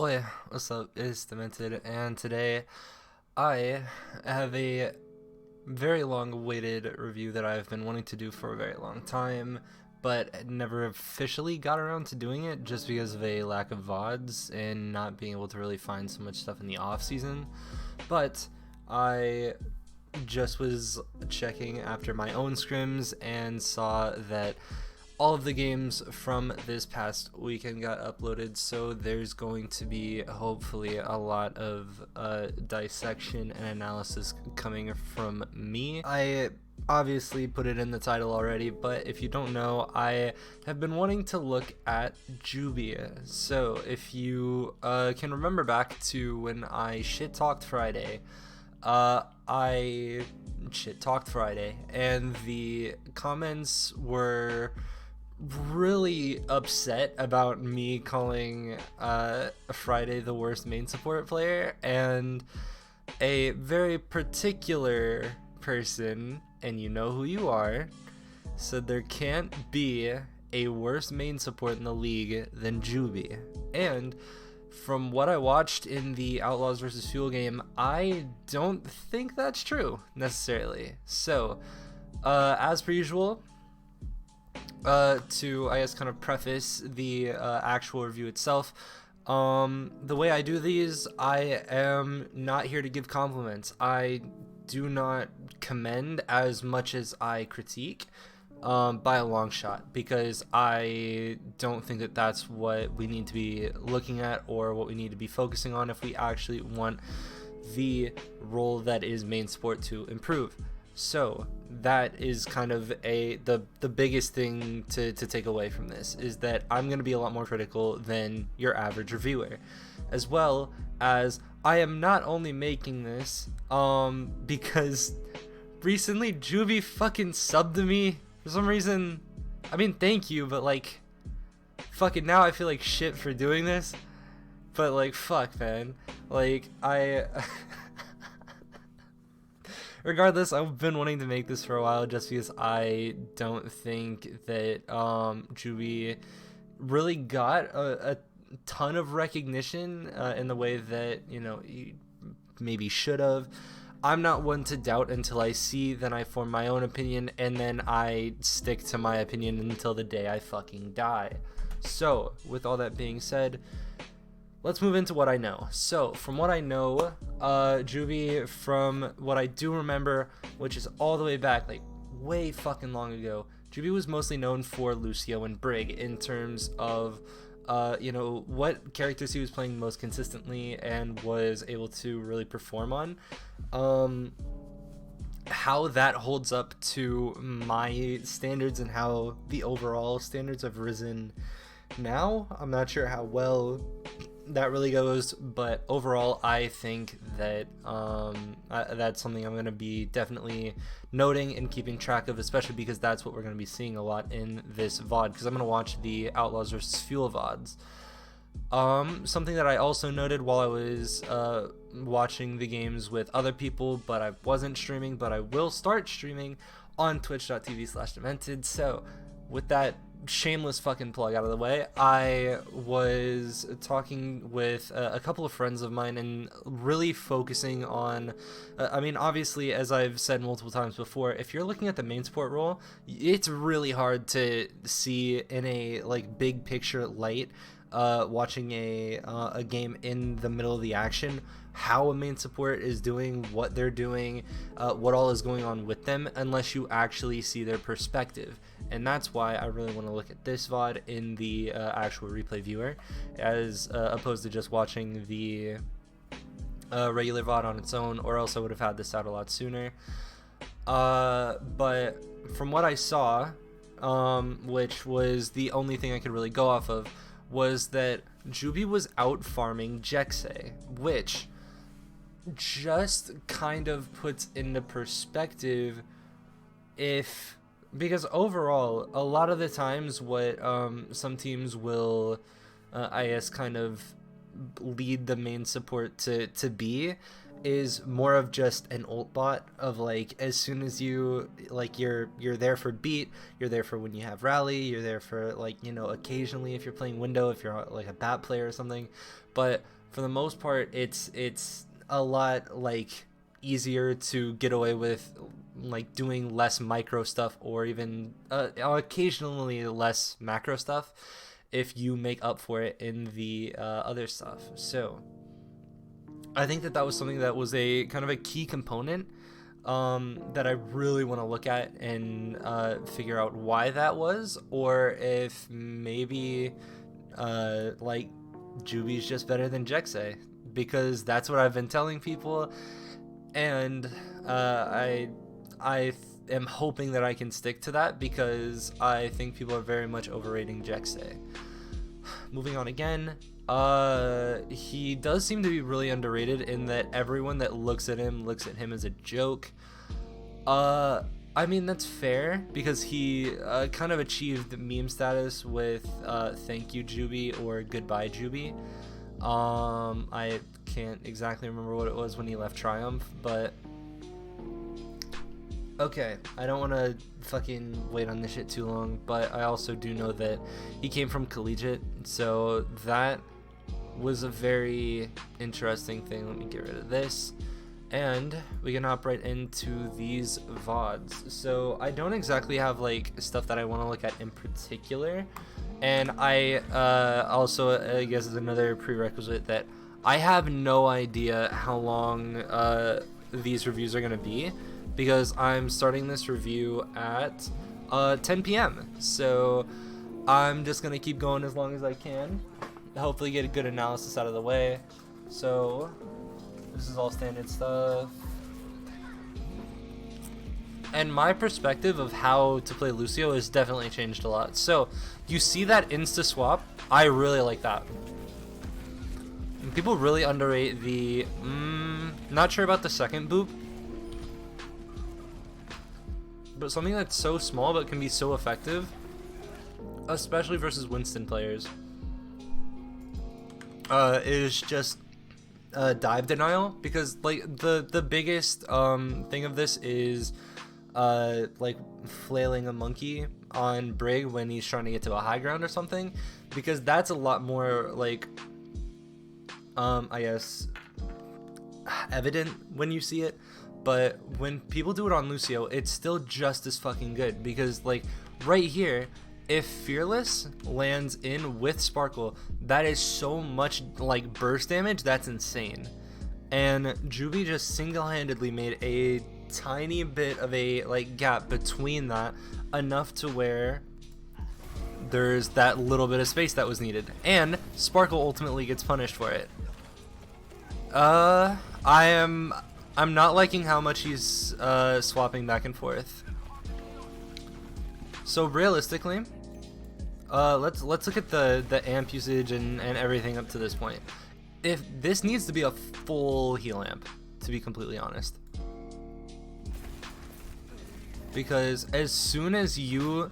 Oi, what's up? It's Demented, and today I have a very long-awaited review that I've been wanting to do for a very long time, but never officially got around to doing it just because of a lack of VODs and not being able to really find so much stuff in the off-season. But I just was checking after my own scrims and saw that all of the games from this past weekend got uploaded, so there's going to be hopefully a lot of dissection and analysis coming from me. I obviously put it in the title already, but if you don't know, I have been wanting to look at Joobi. So if you can remember back to when I shit-talked Friday, I shit-talked Friday, and the comments were really upset about me calling Friday the worst main support player, and a very particular person, and you know who you are, said there can't be a worse main support in the league than Joobi. And from what I watched in the Outlaws versus Fuel game, I don't think that's true necessarily. So as per usual, to I guess kind of preface the actual review itself, the way I do these, I am not here to give compliments. I do not commend as much as I critique, by a long shot, because I don't think that that's what we need to be looking at or what we need to be focusing on if we actually want the role that is main support to improve. So that is kind of the biggest thing to take away from this, is that I'm going to be a lot more critical than your average reviewer, as well as I am not only making this because recently Joobi fucking subbed to me for some reason. I mean, thank you, but like fucking now I feel like shit for doing this. But like fuck, man. Like I regardless, I've been wanting to make this for a while just because I don't think that Joobi really got a ton of recognition in the way that, you know, he maybe should have. I'm not one to doubt until I see, then I form my own opinion, and then I stick to my opinion until the day I fucking die. So, with all that being said, let's move into what I know. So, from what I know, Joobi, from what I do remember, which is all the way back, like, way fucking long ago, Joobi was mostly known for Lucio and Brig in terms of, you know, what characters he was playing most consistently and was able to really perform on. How that holds up to my standards and how the overall standards have risen now, I'm not sure how well that really goes, but overall I think that that's something I'm going to be definitely noting and keeping track of, especially because that's what we're going to be seeing a lot in this VOD, because I'm going to watch the Outlaws versus Fuel VODs. Something that I also noted while I was watching the games with other people, but I wasn't streaming, but I will start streaming on twitch.tv/demented. So with that shameless fucking plug out of the way, I was talking with a couple of friends of mine and really focusing on, I mean, obviously, as I've said multiple times before, if you're looking at the main support role, it's really hard to see in a like big picture light, watching a game in the middle of the action, how a main support is doing, what they're doing, what all is going on with them, unless you actually see their perspective. And that's why I really want to look at this VOD in the actual replay viewer, as opposed to just watching the regular VOD on its own, or else I would have had this out a lot sooner. But from what I saw, which was the only thing I could really go off of, was that Joobi was out farming Jexay, which just kind of puts into perspective because overall, a lot of the times what some teams will, I guess, kind of lead the main support to be, is more of just an ult bot of like, as soon as you like, you're there for beat, you're there for when you have rally, you're there for like, you know, occasionally if you're playing window, if you're like a bat player or something. But for the most part, it's a lot like easier to get away with like doing less micro stuff, or even occasionally less macro stuff, if you make up for it in the other stuff. So I think that was something that was a kind of a key component that I really want to look at and figure out why that was, or if maybe like Joobi's just better than Jexay, because that's what I've been telling people, and I am hoping that I can stick to that, because I think people are very much overrating Jexay. Moving on again, he does seem to be really underrated in that everyone that looks at him as a joke. I mean, that's fair, because he kind of achieved meme status with thank you Joobi or goodbye Joobi. I can't exactly remember what it was when he left Triumph, but okay, I don't want to fucking wait on this shit too long, but I also do know that he came from Collegiate, so that was a very interesting thing. Let me get rid of this, and we can hop right into these VODs. So I don't exactly have like stuff that I want to look at in particular, and I also, I guess, is another prerequisite that I have no idea how long these reviews are going to be, because I'm starting this review at 10 p.m. So I'm just going to keep going as long as I can, hopefully get a good analysis out of the way. So this is all standard stuff. And my perspective of how to play Lucio has definitely changed a lot. So you see that insta swap? I really like that. And people really underrate the not sure about the second boop, but something that's so small but can be so effective, especially versus Winston players, is just dive denial. Because like the biggest thing of this is like flailing a monkey on Brig when he's trying to get to a high ground or something, because that's a lot more like I guess evident when you see it. But when people do it on Lucio, it's still just as fucking good, because like right here, if Fearless lands in with Sparkle, that is so much like burst damage, that's insane. And Joobi just single-handedly made a tiny bit of a like gap between that, enough to where there's that little bit of space that was needed, and Sparkle ultimately gets punished for it. I'm not liking how much he's swapping back and forth. So realistically, let's look at the amp usage and everything up to this point. If this needs to be a full heal amp, to be completely honest, because as soon as your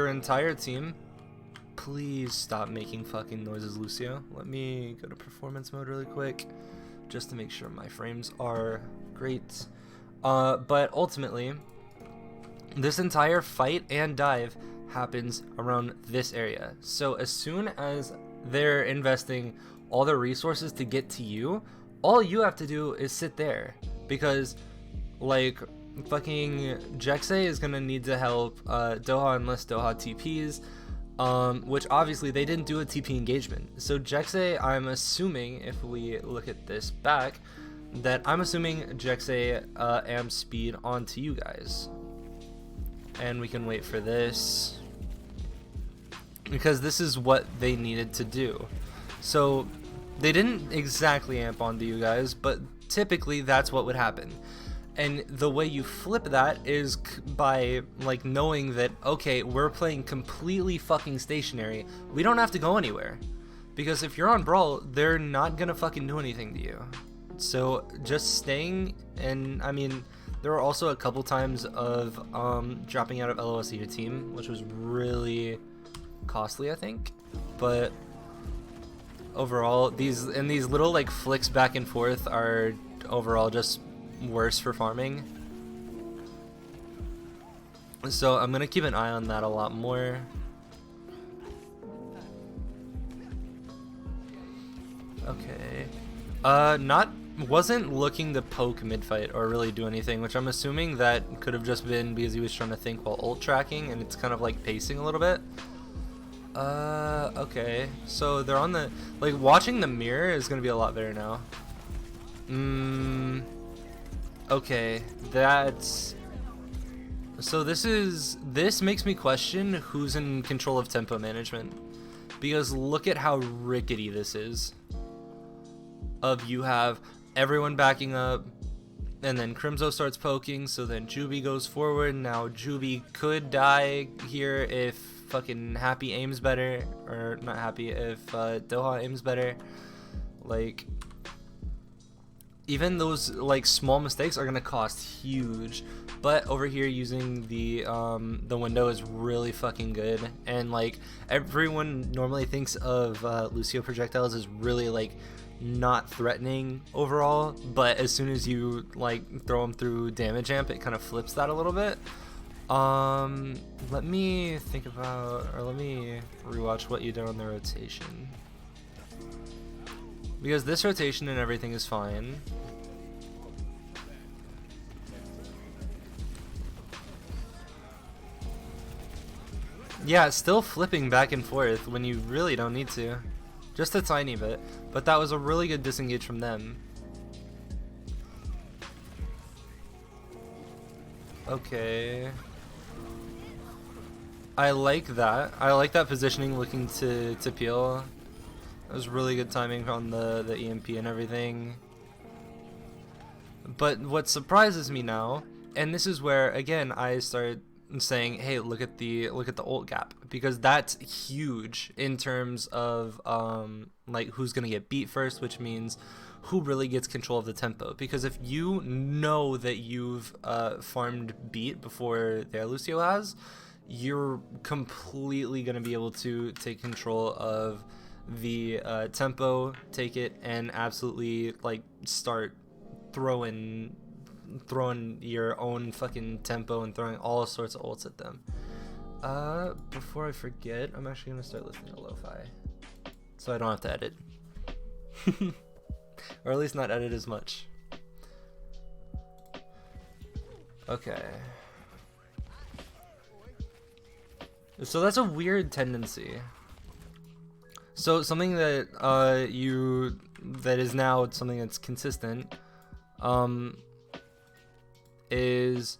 entire team, please stop making fucking noises, Lucio. Let me go to performance mode really quick, just to make sure my frames are great. But ultimately, this entire fight and dive happens around this area. So as soon as they're investing all their resources to get to you, all you have to do is sit there, because like fucking Jexay is gonna need to help Doha unless Doha TPs. Which obviously they didn't do a TP engagement. So Jexay, I'm assuming, if we look at this back, that I'm assuming Jexay amp speed onto you guys. And we can wait for this, because this is what they needed to do. So they didn't exactly amp onto you guys, but typically that's what would happen. And the way you flip that is by like knowing that, okay, we're playing completely fucking stationary. We don't have to go anywhere, because if you're on Brawl, they're not gonna fucking do anything to you. So just staying, and I mean, there were also a couple times of dropping out of LOS to your team, which was really costly, I think. But overall. These little like flicks back and forth are overall just worse for farming. So I'm gonna keep an eye on that a lot more. Okay. Wasn't looking to poke mid-fight or really do anything, which I'm assuming that could have just been because he was trying to think while ult tracking, and it's kind of like pacing a little bit. Okay. So they're on the, like, watching the mirror is gonna be a lot better now. Okay, that's, so this makes me question who's in control of tempo management, because look at how rickety this is. You have everyone backing up, and then Crimzo starts poking, so then Joobi goes forward. Now Joobi could die here if fucking Happy aims better, or not Happy, if Doha aims better. Like, even those like small mistakes are gonna cost huge. But over here using the window is really fucking good, and like everyone normally thinks of Lucio projectiles as really like not threatening overall, but as soon as you like throw them through damage amp, it kind of flips that a little bit. Let me think about, or let me rewatch what you did on the rotation, because this rotation and everything is fine. Yeah, still flipping back and forth when you really don't need to. Just a tiny bit, but that was a really good disengage from them. Okay. I like that. I like that positioning, looking to peel. That was really good timing on the EMP and everything. But what surprises me now, and this is where again I start saying, hey, look at the ult gap, because that's huge in terms of like who's gonna get beat first, which means who really gets control of the tempo. Because if you know that you've farmed beat before their Lucio has, you're completely gonna be able to take control of the tempo, take it, and absolutely like start throwing your own fucking tempo and throwing all sorts of ults at them. Before I forget, I'm actually gonna start listening to lo-fi, so I don't have to edit. Or at least not edit as much. Okay. So that's a weird tendency. So something that that is now something that's consistent, is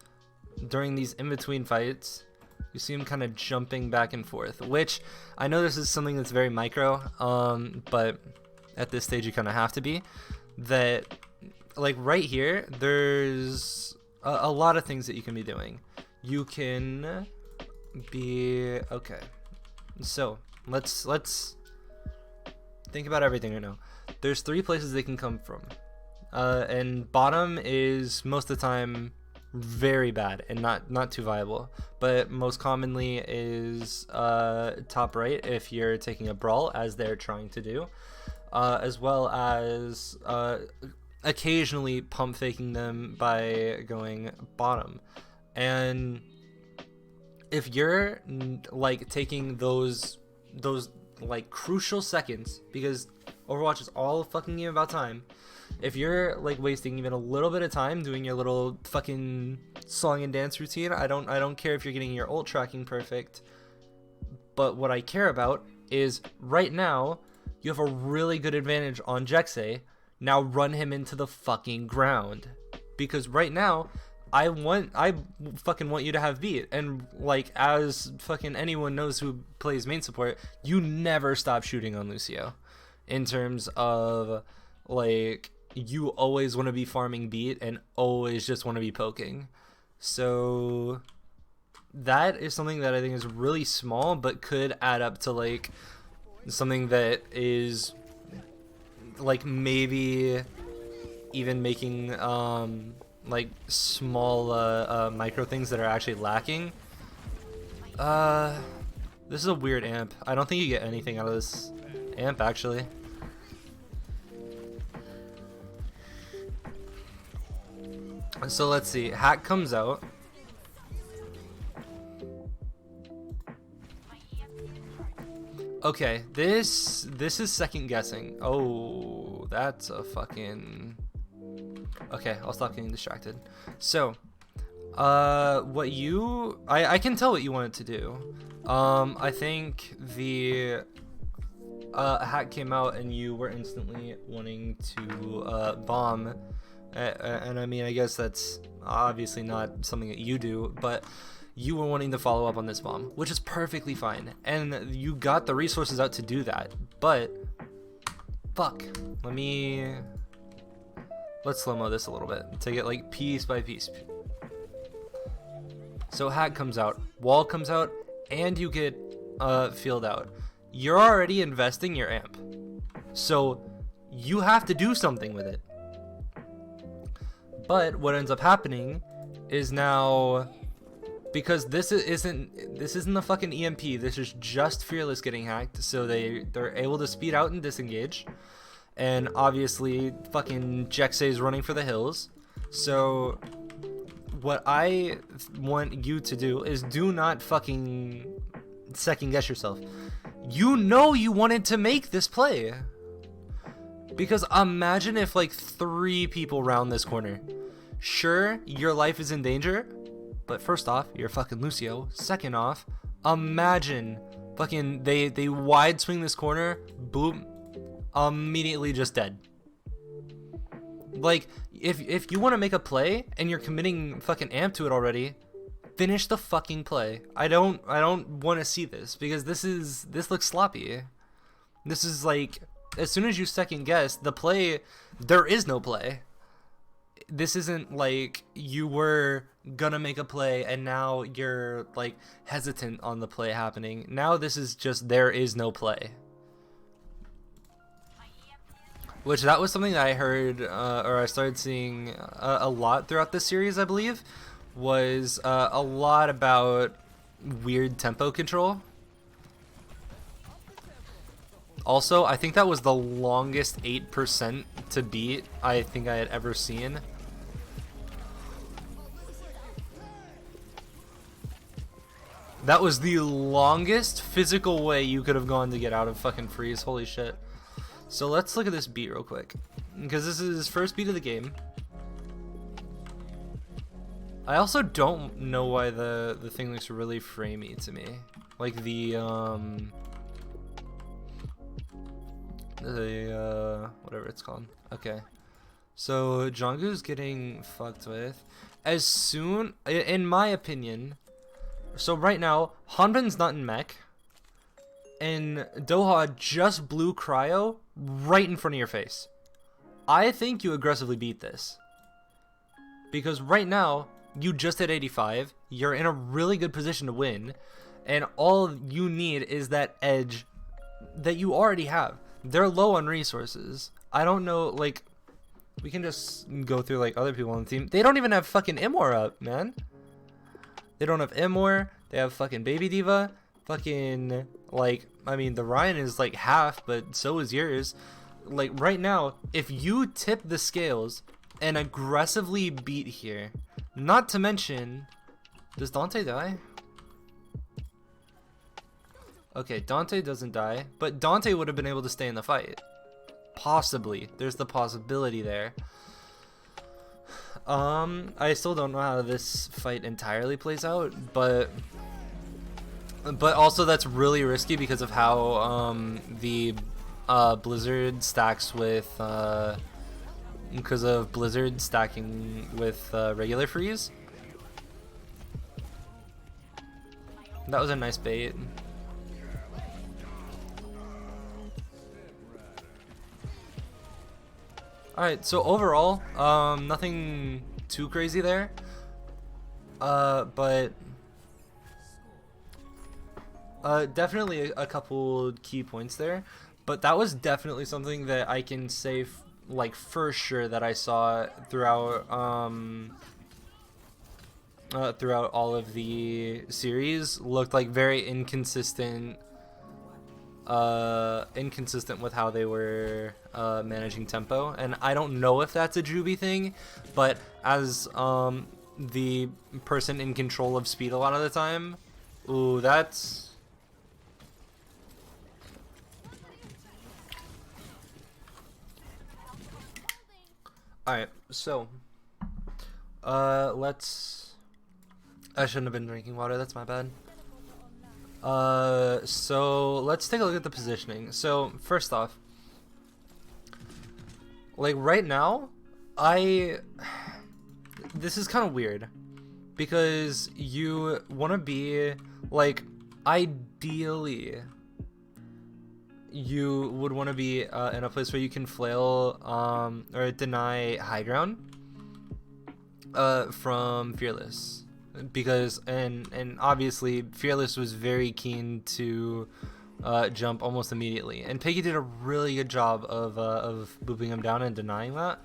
during these in-between fights, you see him kind of jumping back and forth, which I know this is something that's very micro, but at this stage you kind of have to be. That, like right here, there's a lot of things that you can be doing. You can be, okay, so let's think about everything right now. There's 3 places they can come from. And bottom is most of the time very bad and not too viable, but most commonly is top right if you're taking a brawl, as they're trying to do, as well as occasionally pump faking them by going bottom. And if you're like taking those like crucial seconds, because Overwatch is all fucking game about time. If you're like wasting even a little bit of time doing your little fucking song and dance routine, I don't care if you're getting your ult tracking perfect. But what I care about is right now you have a really good advantage on Jexay. Now run him into the fucking ground, because right now I fucking want you to have beat. And like, as fucking anyone knows who plays main support, you never stop shooting on Lucio. In terms of like, you always want to be farming beat and always just want to be poking. So that is something that I think is really small, but could add up to like something that is like maybe even making like small micro things that are actually lacking. This is a weird amp. I don't think you get anything out of this amp actually. So let's see. Hack comes out. Okay, this is second guessing. Oh, that's a fucking... Okay, I'll stop getting distracted. So, what you... I can tell what you wanted to do. I think the hack came out and you were instantly wanting to bomb. And I mean, I guess that's obviously not something that you do, but you were wanting to follow up on this bomb, which is perfectly fine. And you got the resources out to do that, but fuck. Let's slow-mo this a little bit to get like piece by piece. So hack comes out, wall comes out, and you get field out. You're already investing your amp, so you have to do something with it. But what ends up happening is now, because this isn't the fucking EMP, this is just Fearless getting hacked, so they're able to speed out and disengage. And obviously fucking Jexay's running for the hills. So what I want you to do is do not fucking second guess yourself. You know you wanted to make this play. Because imagine if like 3 people round this corner. Sure, your life is in danger, but first off, you're fucking Lucio. Second off, imagine fucking they wide swing this corner, boom, immediately just dead. Like, if you want to make a play and you're committing fucking amp to it already, finish the fucking play. I don't want to see this, because this looks sloppy. This is like, as soon as you second guess the play, there is no play. This isn't like you were gonna make a play and now you're like hesitant on the play happening. Now this is just, there is no play. Which that was something that I heard, or I started seeing a lot throughout this series, I believe, was a lot about weird tempo control. Also, I think that was the longest 8% to beat I think I had ever seen. That was the longest physical way you could have gone to get out of fucking freeze. Holy shit. So let's look at this beat real quick, because this is his first beat of the game. I also don't know why the thing looks really framey to me. Like the whatever it's called. Okay. So Jungkook's getting fucked with. As soon, in my opinion, so right now, Hanbin's not in mech, and Doha just blew cryo right in front of your face. I think you aggressively beat this, because right now you just hit 85. You're in a really good position to win, and all you need is that edge that you already have. They're low on resources. I don't know, like, we can just go through like other people on the team. They don't even have fucking Immor up, man. They don't have Immor. They have fucking Baby Diva. Fucking, like, I mean, the Ryan is like half, but so is yours. Like, right now, if you tip the scales and aggressively beat here, not to mention, does Dante die? Okay, Dante doesn't die, but Dante would have been able to stay in the fight. Possibly. There's the possibility there. I still don't know how this fight entirely plays out, but also that's really risky because of how the Blizzard stacks with because of Blizzard stacking with regular freeze. That was a nice bait. Alright, so overall, nothing too crazy there, but definitely a couple key points there, but that was definitely something that I can say like for sure that I saw throughout all of the series. Looked like very inconsistent inconsistent with how they were managing tempo, and I don't know if that's a Joobi thing, but as the person in control of speed a lot of the time, ooh, that's alright. So let's, I shouldn't have been drinking water, that's my bad. So let's take a look at the positioning. So first off, like right now, this is kind of weird because you want to be like, ideally you would want to be in a place where you can flail or deny high ground from Fearless, because and obviously Fearless was very keen to jump almost immediately, and Piggy did a really good job of booping him down and denying that.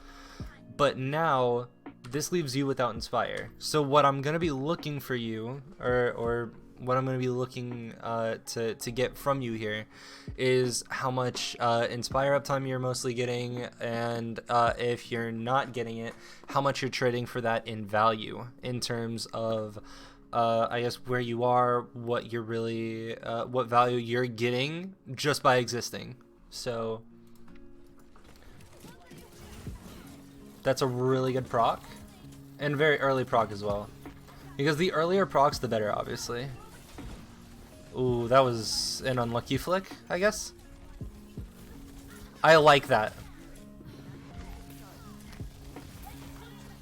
But now this leaves you without Inspire. So what I'm gonna be looking for you, or what I'm gonna be looking to get from you here, is how much Inspire uptime you're mostly getting, and if you're not getting it, how much you're trading for that in value, in terms of I guess where you are, what you're really, what value you're getting just by existing. So that's a really good proc, and very early proc as well, because the earlier procs the better, obviously. Ooh, that was an unlucky flick, I guess. I like that.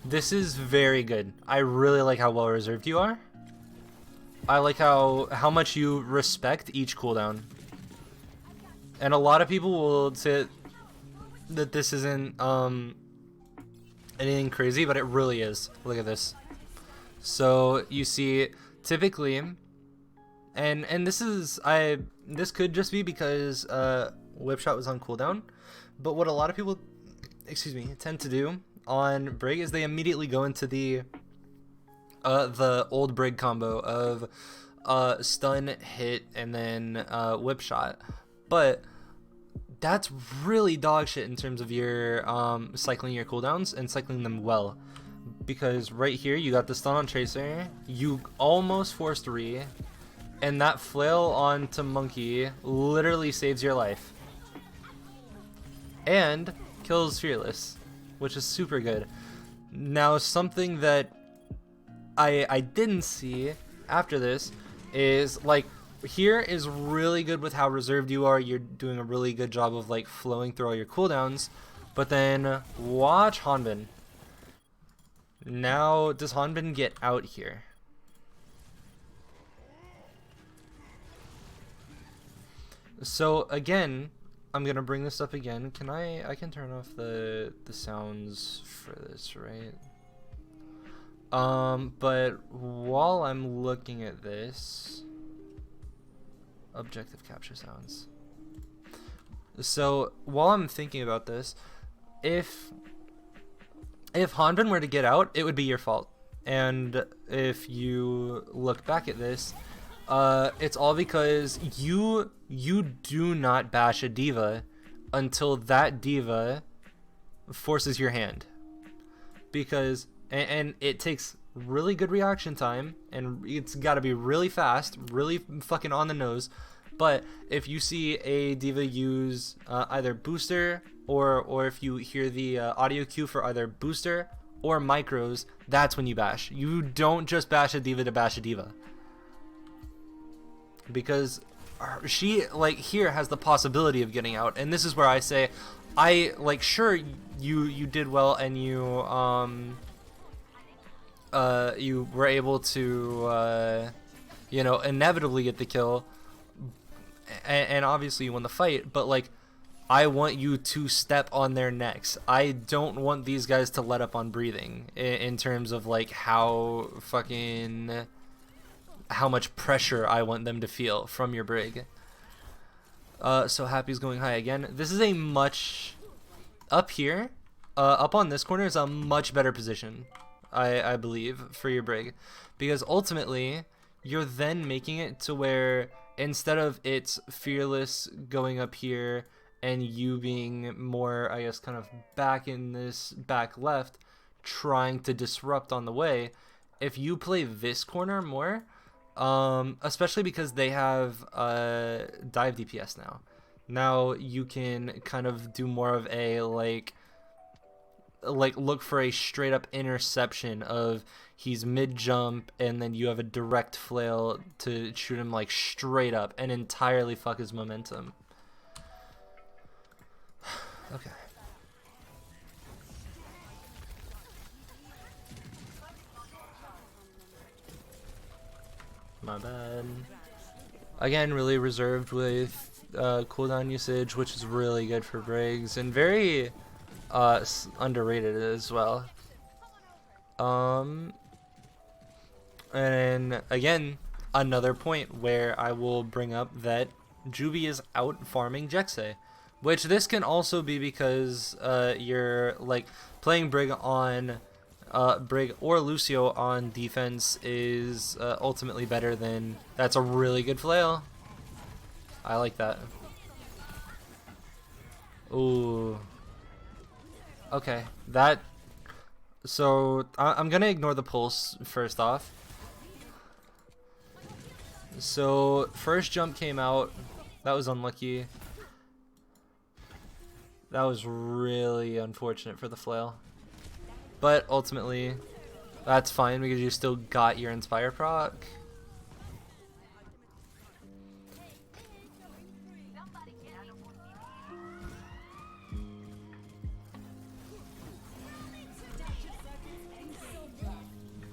This is very good. I really like how well reserved you are. I like how much you respect each cooldown. And a lot of people will say that this isn't anything crazy, but it really is. Look at this. So you see, typically, and this is, this could just be because Whip Shot was on cooldown, but what a lot of people, excuse me, tend to do on Brig is they immediately go into the old Brig combo of stun, hit, and then Whip Shot. But that's really dog shit in terms of your cycling your cooldowns and cycling them well, because right here you got the stun on Tracer, you almost forced re, and that flail onto Monkey literally saves your life and kills Fearless, which is super good. Now, something that I didn't see after this is, like, here is really good with how reserved you are. You're doing a really good job of like flowing through all your cooldowns, but then watch Hanbin. Now, does Hanbin get out here? So again, I'm gonna bring this up again. Can I can turn off the sounds for this, right? But while I'm looking at this, objective capture sounds. So while I'm thinking about this, if Hanbin were to get out, it would be your fault. And if you look back at this, it's all because you do not bash a diva until that diva forces your hand, because and it takes really good reaction time, and it's got to be really fast, really fucking on the nose. But if you see a diva use either booster or if you hear the audio cue for either booster or micros, that's when you bash. You don't just bash a diva to bash a diva, because she, like, here has the possibility of getting out. And this is where I say, I like, sure, you did well, and you were able to you know, inevitably get the kill, and obviously you won the fight, but like, I want you to step on their necks. I don't want these guys to let up on breathing in terms of like how much pressure I want them to feel from your Brig. So Happy's going high again. This is a much, up here, up on this corner is a much better position, I believe, for your Brig, because ultimately you're then making it to where instead of its fearless going up here and you being more, I guess, kind of back in this back left, trying to disrupt on the way, if you play this corner more, especially because they have dive DPS now you can kind of do more of a like look for a straight up interception of he's mid jump and then you have a direct flail to shoot him like straight up and entirely fuck his momentum. Okay. My bad. Again, really reserved with cooldown usage, which is really good for Briggs and very underrated as well. And again, another point where I will bring up that Joobi is out farming Jexay, which this can also be because you're like playing Brig on Brig or Lucio on defense is ultimately better than. That's a really good flail. I like that. Ooh. Okay, that. So I'm gonna ignore the pulse first off. So first jump came out. That was unlucky. That was really unfortunate for the flail. But ultimately, that's fine because you still got your Inspire proc.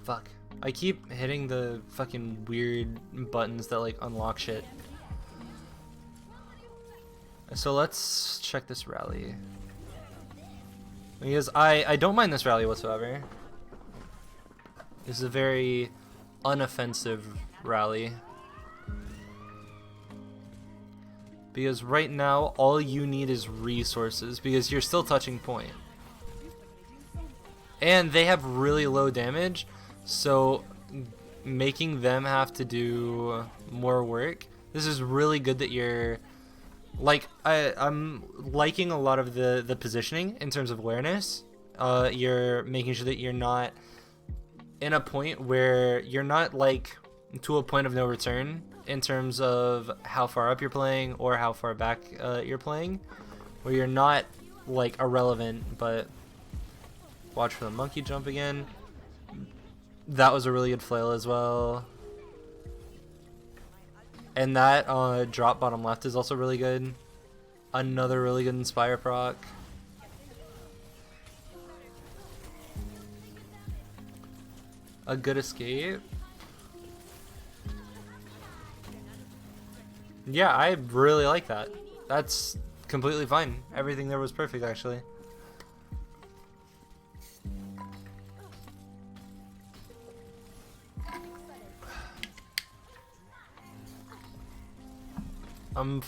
Fuck. I keep hitting the fucking weird buttons that like unlock shit. So let's check this rally. Because I don't mind this rally whatsoever. This is a very unoffensive rally. Because right now all you need is resources because you're still touching point. And they have really low damage. So making them have to do more work. This is really good that you're like I'm liking a lot of the positioning in terms of awareness. You're making sure that you're not in a point where you're not like to a point of no return in terms of how far up you're playing or how far back you're playing, where you're not like irrelevant. But watch for the monkey jump again. That was a really good flail as well. And that drop bottom left is also really good. Another really good Inspire proc. A good escape. Yeah, I really like that. That's completely fine. Everything there was perfect, actually. I'm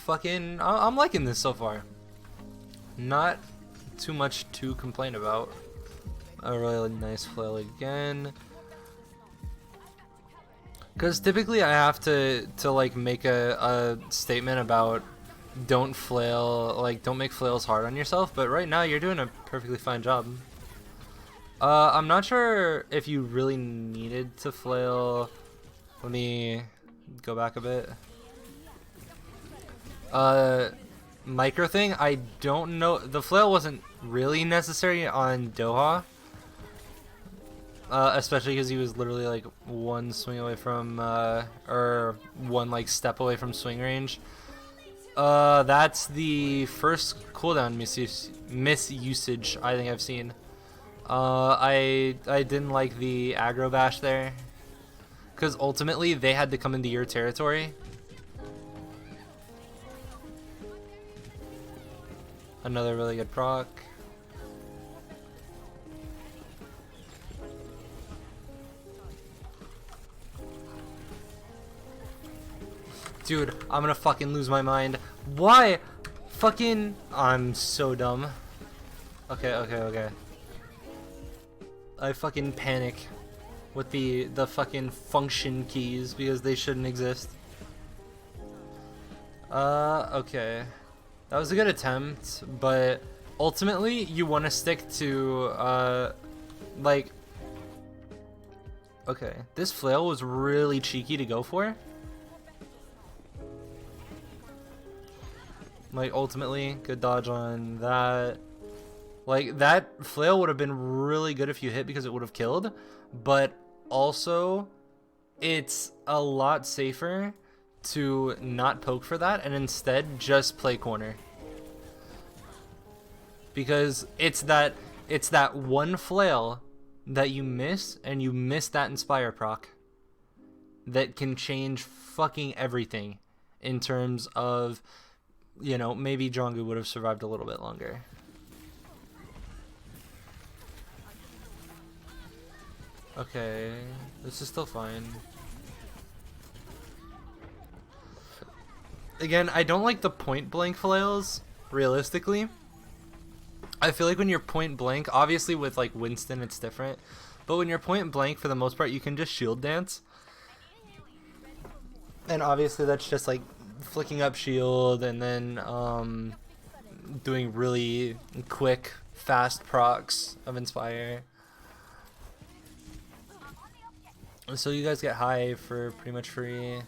liking this so far. Not too much to complain about. A really nice flail again. Because typically I have to like make a statement about don't flail, like don't make flails hard on yourself, but right now you're doing a perfectly fine job. I'm not sure if you really needed to flail. Let me go back a bit. Micro thing, I don't know. The flail wasn't really necessary on Doha. Especially because he was literally like one swing away from, or one like step away from swing range. That's the first cooldown misusage I think I've seen. I didn't like the aggro bash there. Because ultimately they had to come into your territory. Another really good proc. Dude, I'm gonna fucking lose my mind. Why? Fucking... I'm so dumb. Okay. I fucking panic with the fucking function keys because they shouldn't exist. Okay. That was a good attempt, but ultimately you want to stick to, like, okay, this flail was really cheeky to go for. Like, ultimately, good dodge on that. Like, that flail would have been really good if you hit because it would have killed, but also, it's a lot safer to not poke for that and instead just play corner. Because it's that one flail that you miss, and you miss that Inspire proc that can change fucking everything in terms of, you know, maybe Joobi would have survived a little bit longer. Okay, this is still fine. Again, I don't like the point blank flails, realistically. I feel like when you're point blank, obviously with like Winston it's different, but when you're point blank, for the most part, you can just shield dance. And obviously that's just like flicking up shield and then doing really quick, fast procs of Inspire. So you guys get high for pretty much free.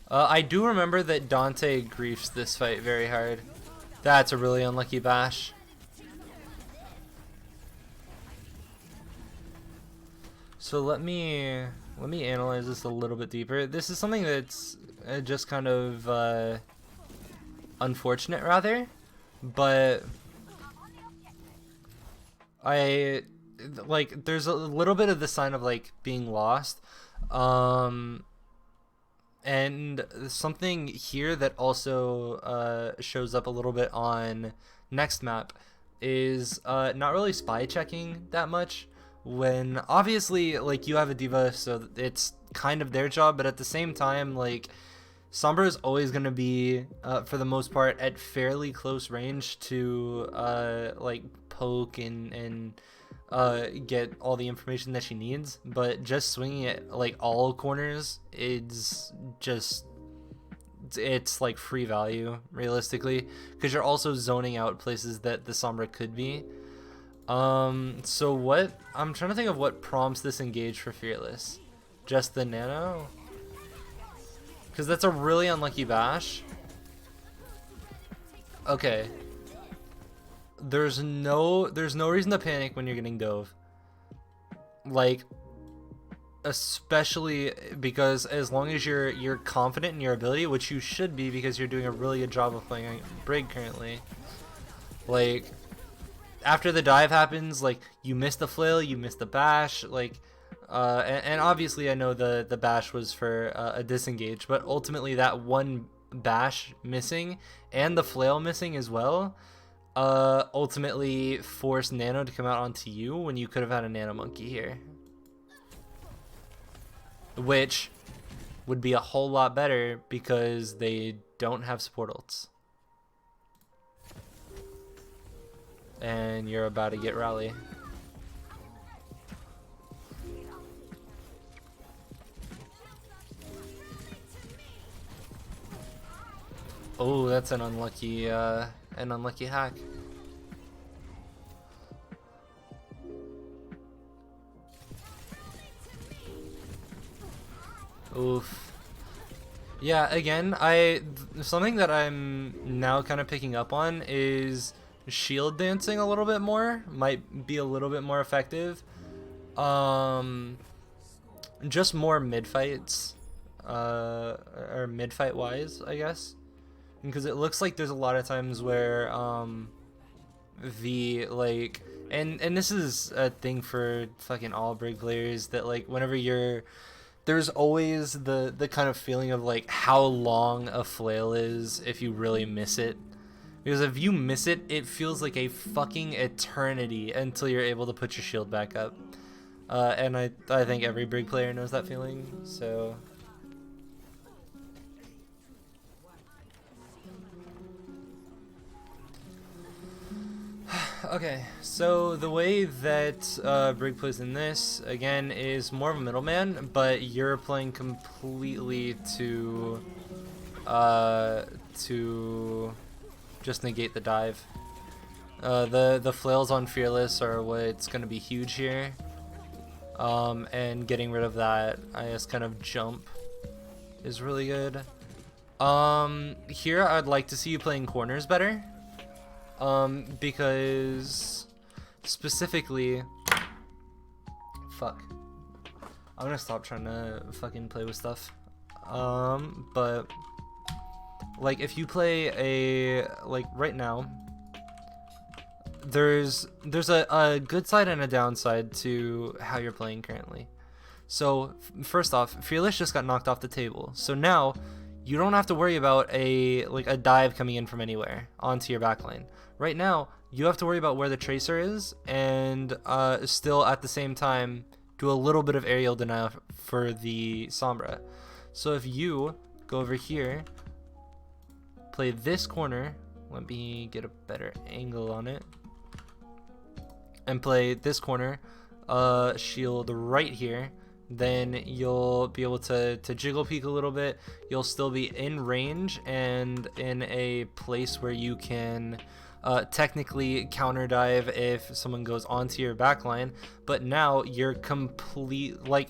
I do remember that Dante griefs this fight very hard. That's a really unlucky bash. So let me analyze this a little bit deeper. This is something that's just kind of unfortunate, rather, but there's a little bit of the sign of like being lost, and something here that also shows up a little bit on next map is not really spy checking that much, when obviously like you have a diva, so it's kind of their job, but at the same time, like, Sombra is always going to be for the most part at fairly close range to like poke and get all the information that she needs, but just swinging it like all corners is just, it's like free value realistically, because you're also zoning out places that the Sombra could be. So what I'm trying to think of, what prompts this engage for Fearless? Just the nano? Because that's a really unlucky bash. Okay. There's no reason to panic when you're getting dove. Like, especially because as long as you're confident in your ability, which you should be because you're doing a really good job of playing Brig currently. Like, after the dive happens, like, you miss the flail, you miss the bash, like, and obviously I know the bash was for a disengage, but ultimately that one bash missing and the flail missing as well ultimately forced Nano to come out onto you when you could have had a Nano Monkey here, which would be a whole lot better because they don't have support ults. And you're about to get rally. Oh, that's an unlucky hack. Oof. Yeah, again, something that I'm now kind of picking up on is shield dancing a little bit more. Might be a little bit more effective. Just more mid fights, or mid fight wise, I guess, because it looks like there's a lot of times where the like, and this is a thing for fucking all Brig players, that like whenever there's always the kind of feeling of like how long a flail is if you really miss it. Because if you miss it, it feels like a fucking eternity until you're able to put your shield back up. And I think every Brig player knows that feeling, so... Okay, so the way that Brig plays in this, again, is more of a middleman, but you're playing completely to to just negate the dive. The flails on Fearless are what's going to be huge here. And getting rid of that, I guess, kind of jump is really good. Here I'd like to see you playing corners better. Because specifically, fuck. I'm gonna stop trying to fucking play with stuff. But like if you play a, like right now, there's a good side and a downside to how you're playing currently. So first off, Fearless just got knocked off the table. So now you don't have to worry about a dive coming in from anywhere onto your backline. Right now, you have to worry about where the Tracer is and still at the same time do a little bit of aerial denial for the Sombra. So if you go over here, play this corner, let me get a better angle on it, and play this corner, shield right here, then you'll be able to jiggle peek a little bit. You'll still be in range and in a place where you can technically counter dive if someone goes onto your backline. But now you're complete, like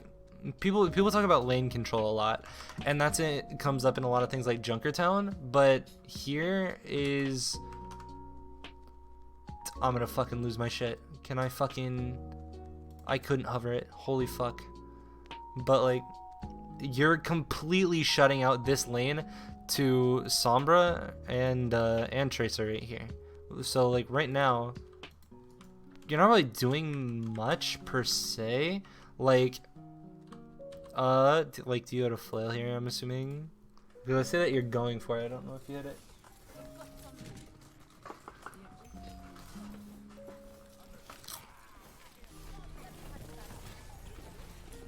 people talk about lane control a lot, and it comes up in a lot of things like Junkertown, but here is, I'm gonna fucking lose my shit. Can I fucking, I couldn't hover it, holy fuck. But like, you're completely shutting out this lane to Sombra and Tracer right here. So like right now, you're not really doing much per se. Like, do you have a flail here? I'm assuming. Because I say that you're going for it. I don't know if you hit it.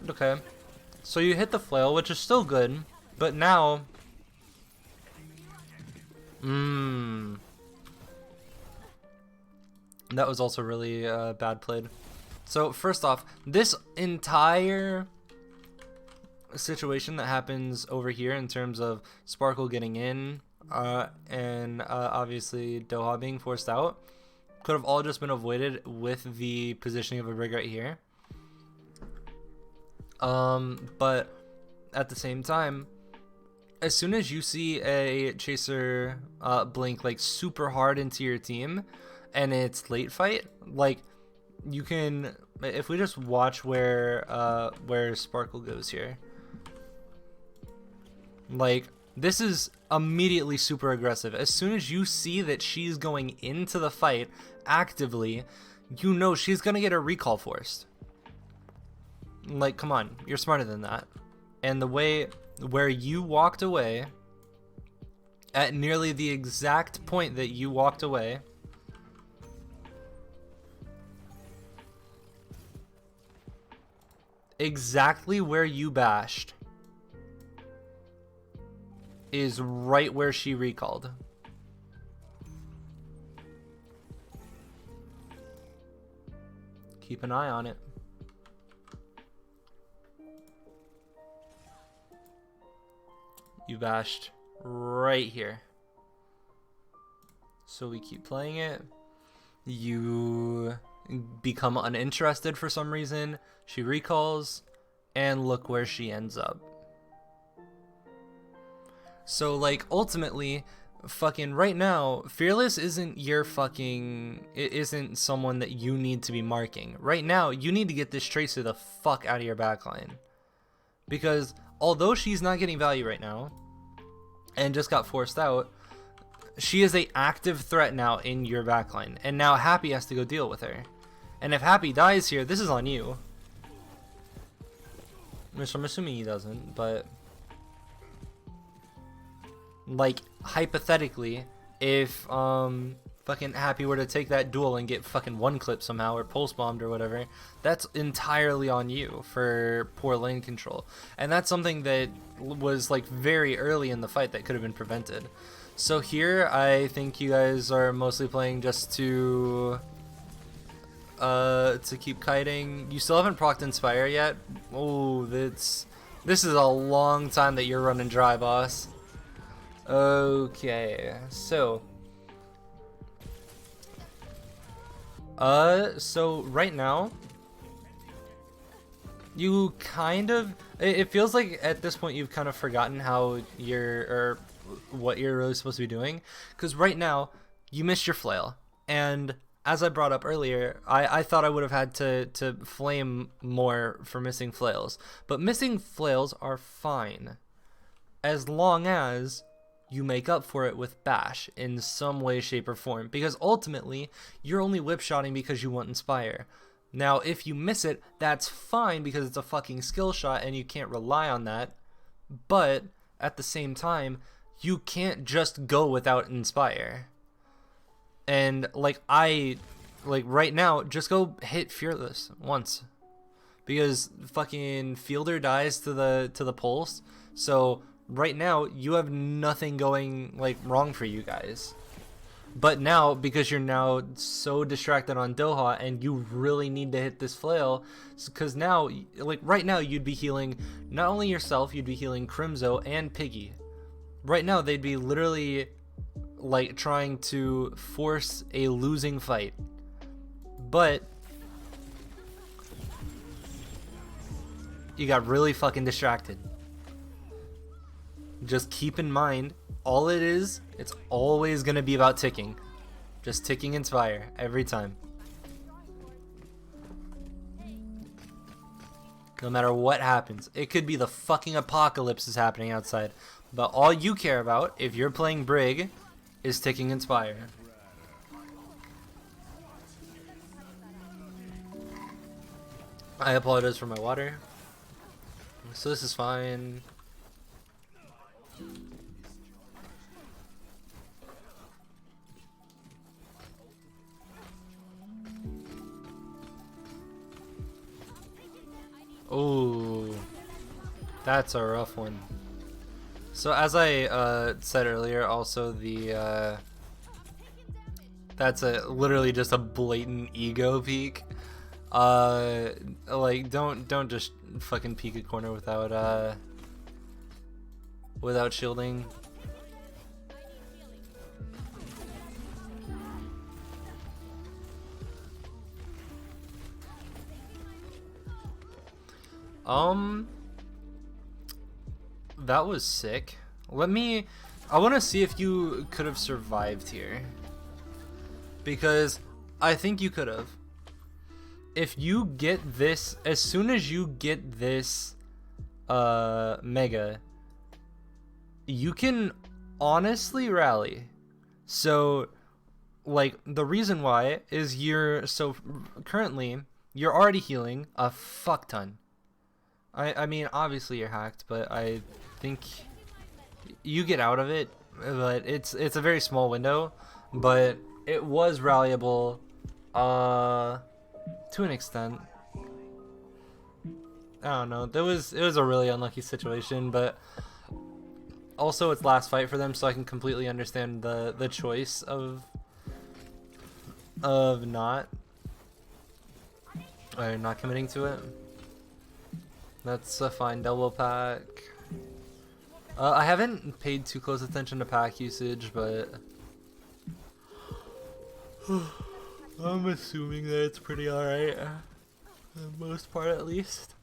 Okay, so you hit the flail, which is still good, but now, that was also really bad played. So first off, this entire situation that happens over here in terms of Sparkle getting in and obviously Doha being forced out could have all just been avoided with the positioning of a rig right here. But at the same time, as soon as you see a Chaser blink like super hard into your team and it's late fight, like you can, if we just watch where Sparkle goes here, like this is immediately super aggressive. As soon as you see that she's going into the fight actively, you know she's gonna get a recall forced. Like, come on, you're smarter than that. And the way where you walked away, at nearly the exact point that you walked away, exactly where you bashed, is right where she recalled. Keep an eye on it. You bashed right here. So we keep playing it. You become uninterested for some reason. She recalls, and look where she ends up. So like ultimately, fucking right now, Fearless isn't your fucking, it isn't someone that you need to be marking. Right now, you need to get this Tracer the fuck out of your backline. Because although she's not getting value right now, and just got forced out, she is a active threat now in your backline. And now Happy has to go deal with her. And if Happy dies here, this is on you. Which I'm assuming he doesn't, but like hypothetically, if fucking Happy were to take that duel and get fucking one clip somehow or pulse bombed or whatever, that's entirely on you for poor lane control. And that's something that was like very early in the fight that could have been prevented. So here I think you guys are mostly playing just to keep kiting. You still haven't procced Inspire yet. Oh, this is a long time that you're running dry, boss. Okay, so so right now you kind of, it feels like at this point you've kind of forgotten how you're, or what you're really supposed to be doing, because right now you missed your flail, and as I brought up earlier, I thought I would have had to flame more for missing flails, but missing flails are fine as long as you make up for it with bash in some way, shape, or form, because ultimately you're only whip-shotting because you want inspire. Now if you miss it, that's fine because it's a fucking skill shot and you can't rely on that, but at the same time you can't just go without inspire. And like right now, just go hit fearless once, because fucking fielder dies to the pulse. So right now you have nothing going like wrong for you guys. But now, because you're now so distracted on Doha and you really need to hit this flail, because now, like right now, you'd be healing not only yourself, you'd be healing Crimzo and Piggy. Right now, they'd be literally like trying to force a losing fight. But you got really fucking distracted. Just keep in mind, all it is, it's always going to be about ticking. Just ticking inspire every time. No matter what happens. It could be the fucking apocalypse is happening outside. But all you care about, if you're playing Brig, is ticking inspire. I apologize for my water. So this is fine. Oh, that's a rough one. So as I said earlier, also the that's literally just a blatant ego peek. Like don't just fucking peek a corner without without shielding. That was sick. I want to see if you could have survived here, because I think you could have. If you get this, as soon as you get this mega, you can honestly rally. So like the reason why is currently you're already healing a fuck ton. I mean, obviously you're hacked, but I think you get out of it. But it's a very small window, but it was rallyable, to an extent. I don't know. It was a really unlucky situation, but also it's last fight for them, so I can completely understand the choice of not committing to it. That's a fine double pack. I haven't paid too close attention to pack usage, but I'm assuming that it's pretty alright. For the most part, at least.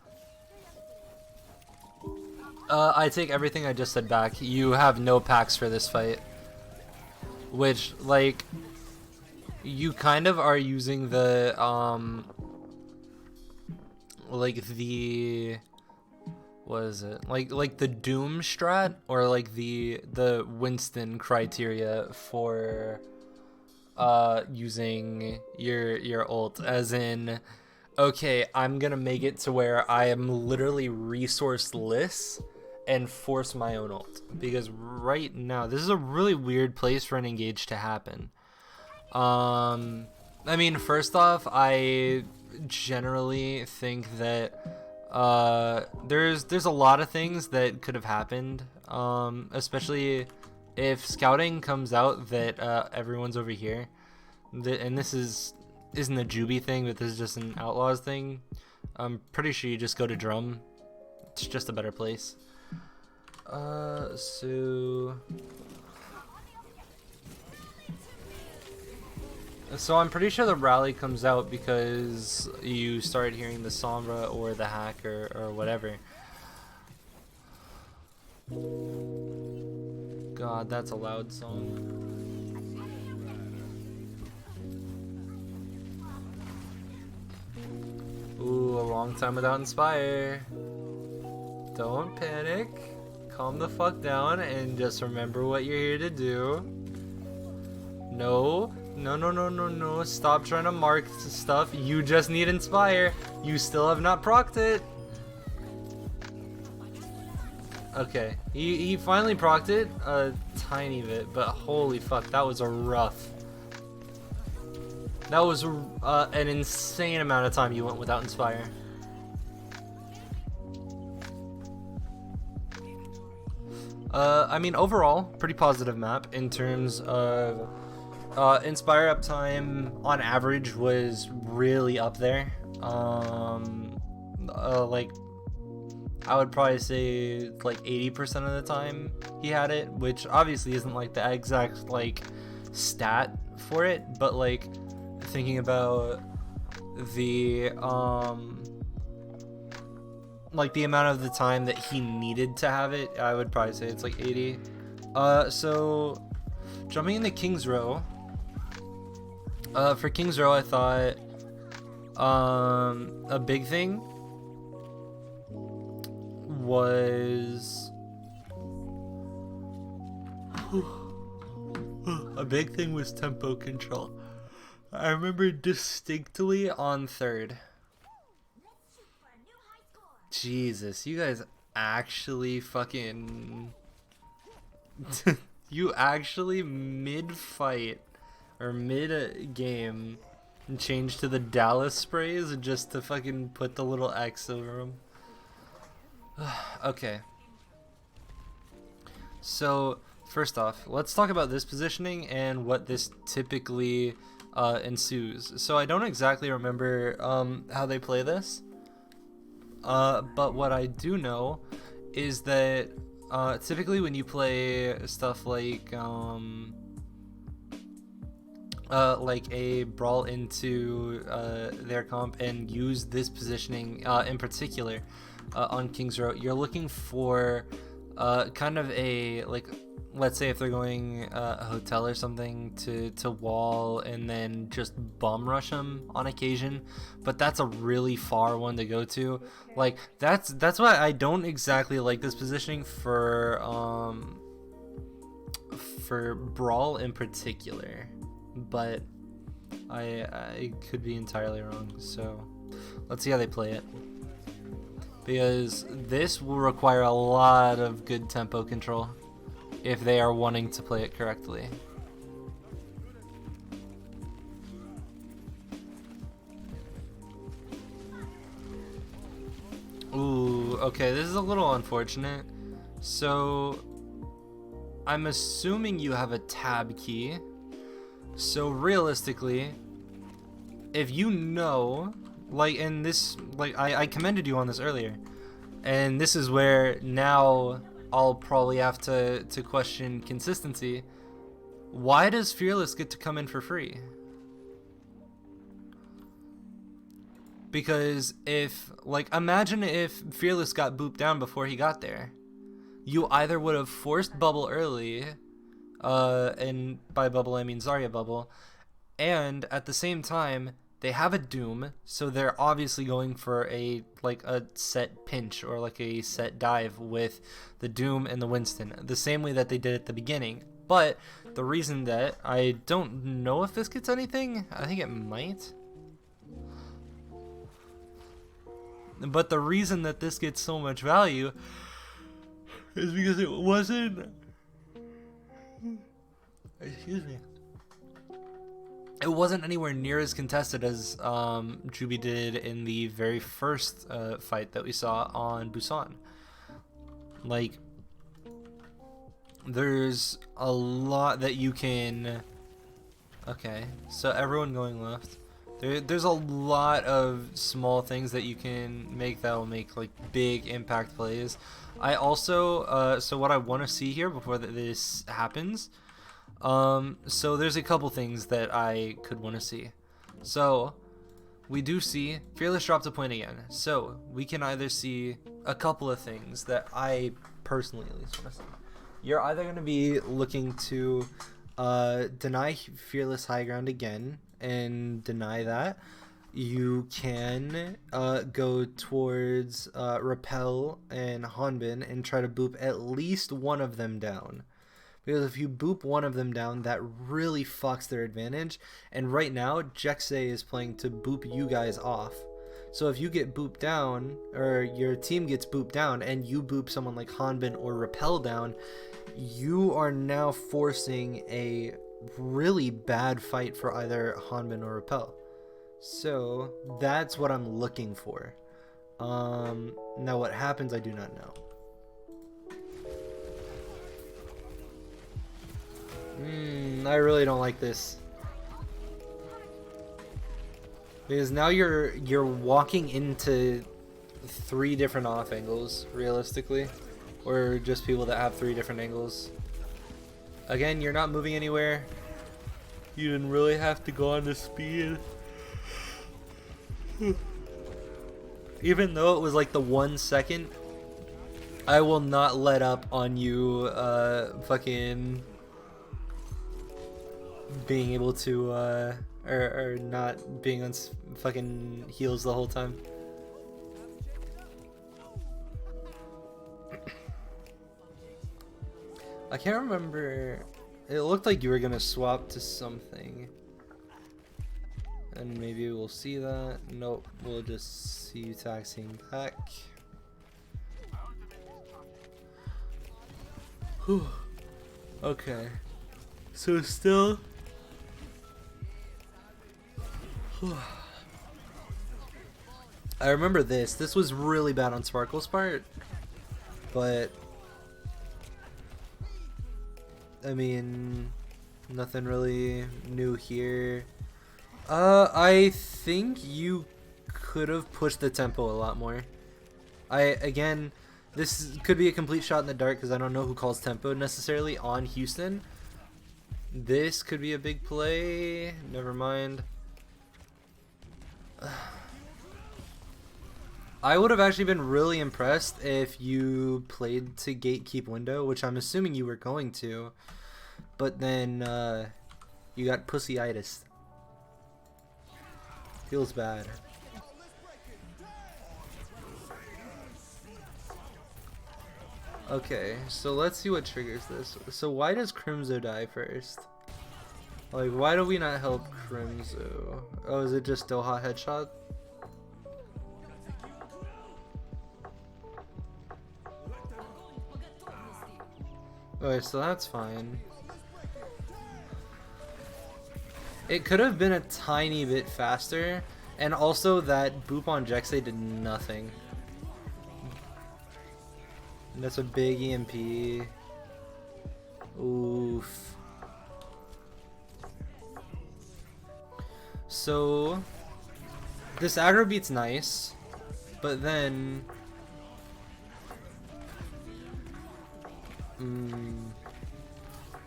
I take everything I just said back. You have no packs for this fight. Which, like, you kind of are using the, like the, what is it? Like the Doom strat, or like the Winston criteria for using your ult, as in, okay, I'm gonna make it to where I am literally resourceless and force my own ult, because right now this is a really weird place for an engage to happen. I mean, first off, I generally think that there's a lot of things that could have happened, especially if scouting comes out that everyone's over here, and this isn't a Joobi thing, but this is just an Outlaws thing. I'm pretty sure you just go to drum. It's just a better place. So So I'm pretty sure the rally comes out because you started hearing the Sombra or the hack or whatever. God, that's a loud song. Ooh, a long time without Inspire. Don't panic. Calm the fuck down and just remember what you're here to do. No. No, no, no, no, no. Stop trying to mark stuff. You just need Inspire. You still have not procced it. Okay. He finally procced it a tiny bit, but holy fuck, that was a rough. That was an insane amount of time you went without Inspire. I mean, overall, pretty positive map in terms of Inspire uptime on average was really up there. Like, I would probably say like 80% of the time he had it, which obviously isn't like the exact like stat for it, but like thinking about the like the amount of the time that he needed to have it, I would probably say it's like 80. So jumping into King's Row. For King's Row, I thought a big thing was tempo control. I remember distinctly on third. Jesus, you guys actually fucking you actually mid-fight or mid-game change to the Dallas sprays just to fucking put the little X over them. Okay. So, first off, let's talk about this positioning and what this typically ensues. So I don't exactly remember how they play this. But what I do know is that typically when you play stuff like a brawl into their comp and use this positioning in particular on King's Row, you're looking for kind of a, like, let's say if they're going a hotel or something to wall and then just bum rush them on occasion, but that's a really far one to go to. Like that's why I don't exactly like this positioning for brawl in particular, but I could be entirely wrong. So let's see how they play it, because this will require a lot of good tempo control if they are wanting to play it correctly. Ooh, okay, this is a little unfortunate. So I'm assuming you have a tab key. So realistically, if you know, like, and this, like, I commended you on this earlier, and this is where now I'll probably have to question consistency. Why does Fearless get to come in for free? Because if, like, imagine if Fearless got booped down before he got there. You either would have forced bubble early, and by bubble I mean Zarya bubble, and at the same time they have a Doom, so they're obviously going for a set pinch or like a set dive with the Doom and the Winston, the same way that they did at the beginning. But the reason that I don't know if this gets anything, I think it might. But the reason that this gets so much value is because it wasn't, excuse me, it wasn't anywhere near as contested as Joobi did in the very first fight that we saw on Busan. Like, there's a lot that you can... Okay, so everyone going left. There's a lot of small things that you can make that will make like big impact plays. I also, so what I want to see here before this happens, So there's a couple things that I could want to see. So we do see Fearless dropped a point again. So we can either see a couple of things that I personally at least want to see. You're either going to be looking to deny Fearless high ground again and deny that. You can go towards Repel and Hanbin and try to boop at least one of them down. Because if you boop one of them down, that really fucks their advantage. And right now, Jexay is playing to boop you guys off. So if you get booped down, or your team gets booped down, and you boop someone like Hanbin or Repel down, you are now forcing a really bad fight for either Hanbin or Repel. So that's what I'm looking for. Now what happens, I do not know. I really don't like this. Because now you're walking into 3 different off angles, realistically. Or just people that have 3 different angles. Again, you're not moving anywhere. You didn't really have to go on to speed. Even though it was like the 1 second, I will not let up on you fucking being able to or not being on fucking heals the whole time. I can't remember. It looked like you were gonna swap to something. And maybe we'll see that. Nope, we'll just see you taxing back. Whew. Okay. So still... I remember this. This was really bad on Sparkle's part. But... I mean... Nothing really new here. I think you could have pushed the tempo a lot more. Again, this could be a complete shot in the dark because I don't know who calls tempo necessarily on Houston. This could be a big play. Never mind. I would have actually been really impressed if you played to gatekeep window, which I'm assuming you were going to. But then you got pussyitis. Feels bad. Okay, so let's see what triggers this. So why does Crimzo die first? Like, why do we not help Crimzo? Oh, is it just Doha headshot? Okay, so that's fine. It could have been a tiny bit faster, and also that boop on Jexay did nothing. And that's a big EMP. Oof. So this aggro beat's nice, but then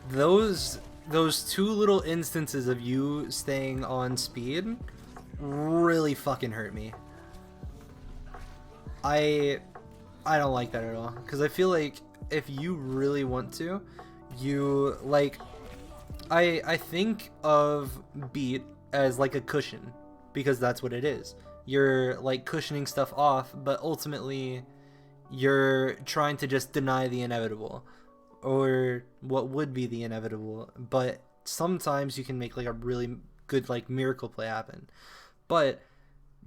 those 2 little instances of you staying on speed really fucking hurt me. I don't like that at all, because I feel like if you really want to, you like I think of beat as like a cushion, because that's what it is. You're like cushioning stuff off, but ultimately you're trying to just deny the inevitable, or what would be the inevitable. But sometimes you can make like a really good like miracle play happen. But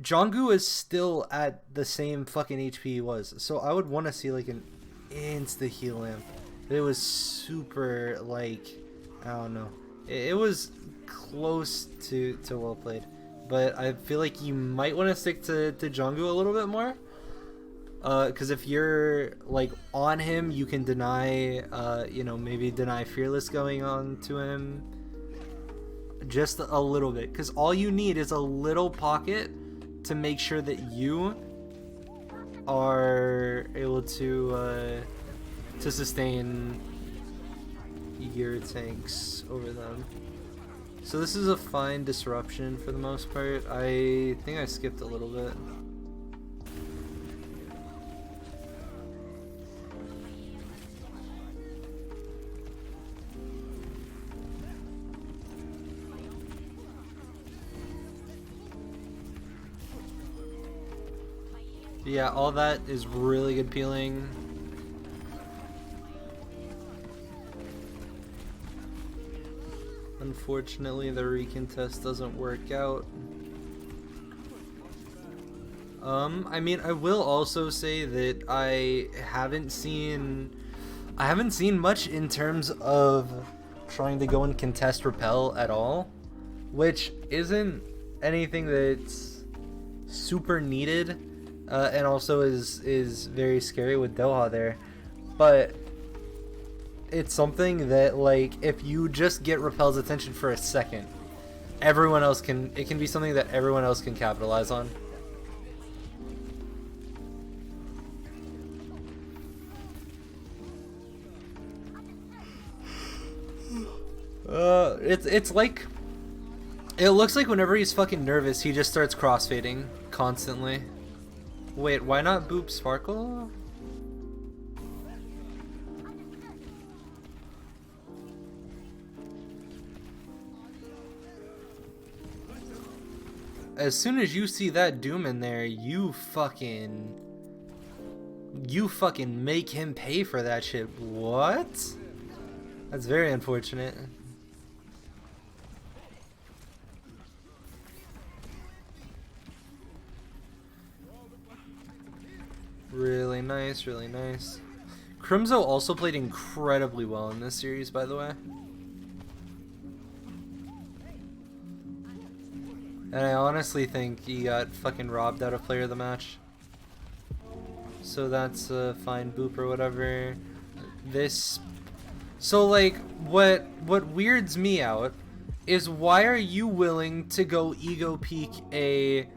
Jonggu is still at the same fucking HP he was, so I would want to see like an insta heal him. It was super like, I don't know, it was close to well played, but I feel like you might want to stick to Jonggu a little bit more. Because if you're like on him, you can deny, you know, maybe deny Fearless going on to him just a little bit. Because all you need is a little pocket to make sure that you are able to sustain your tanks over them. So this is a fine disruption for the most part. I think I skipped a little bit. Yeah, all that is really good peeling. Unfortunately, the recontest doesn't work out. I mean, I will also say that I haven't seen much in terms of trying to go and contest repel at all, which isn't anything that's super needed, and also is very scary with Doha there, but it's something that, like, if you just get repel's attention for a second, everyone else can, it can be something that everyone else can capitalize on. It's like, it looks like whenever he's fucking nervous, he just starts crossfading constantly. Wait, why not boop Sparkle? As soon as you see that Doom in there, you fucking make him pay for that shit. What? That's very unfortunate. Really nice, really nice. Crimzo also played incredibly well in this series, by the way. And I honestly think he got fucking robbed out of player of the match. So that's a fine boop or whatever. This... So, like, what weirds me out is, why are you willing to go ego peek a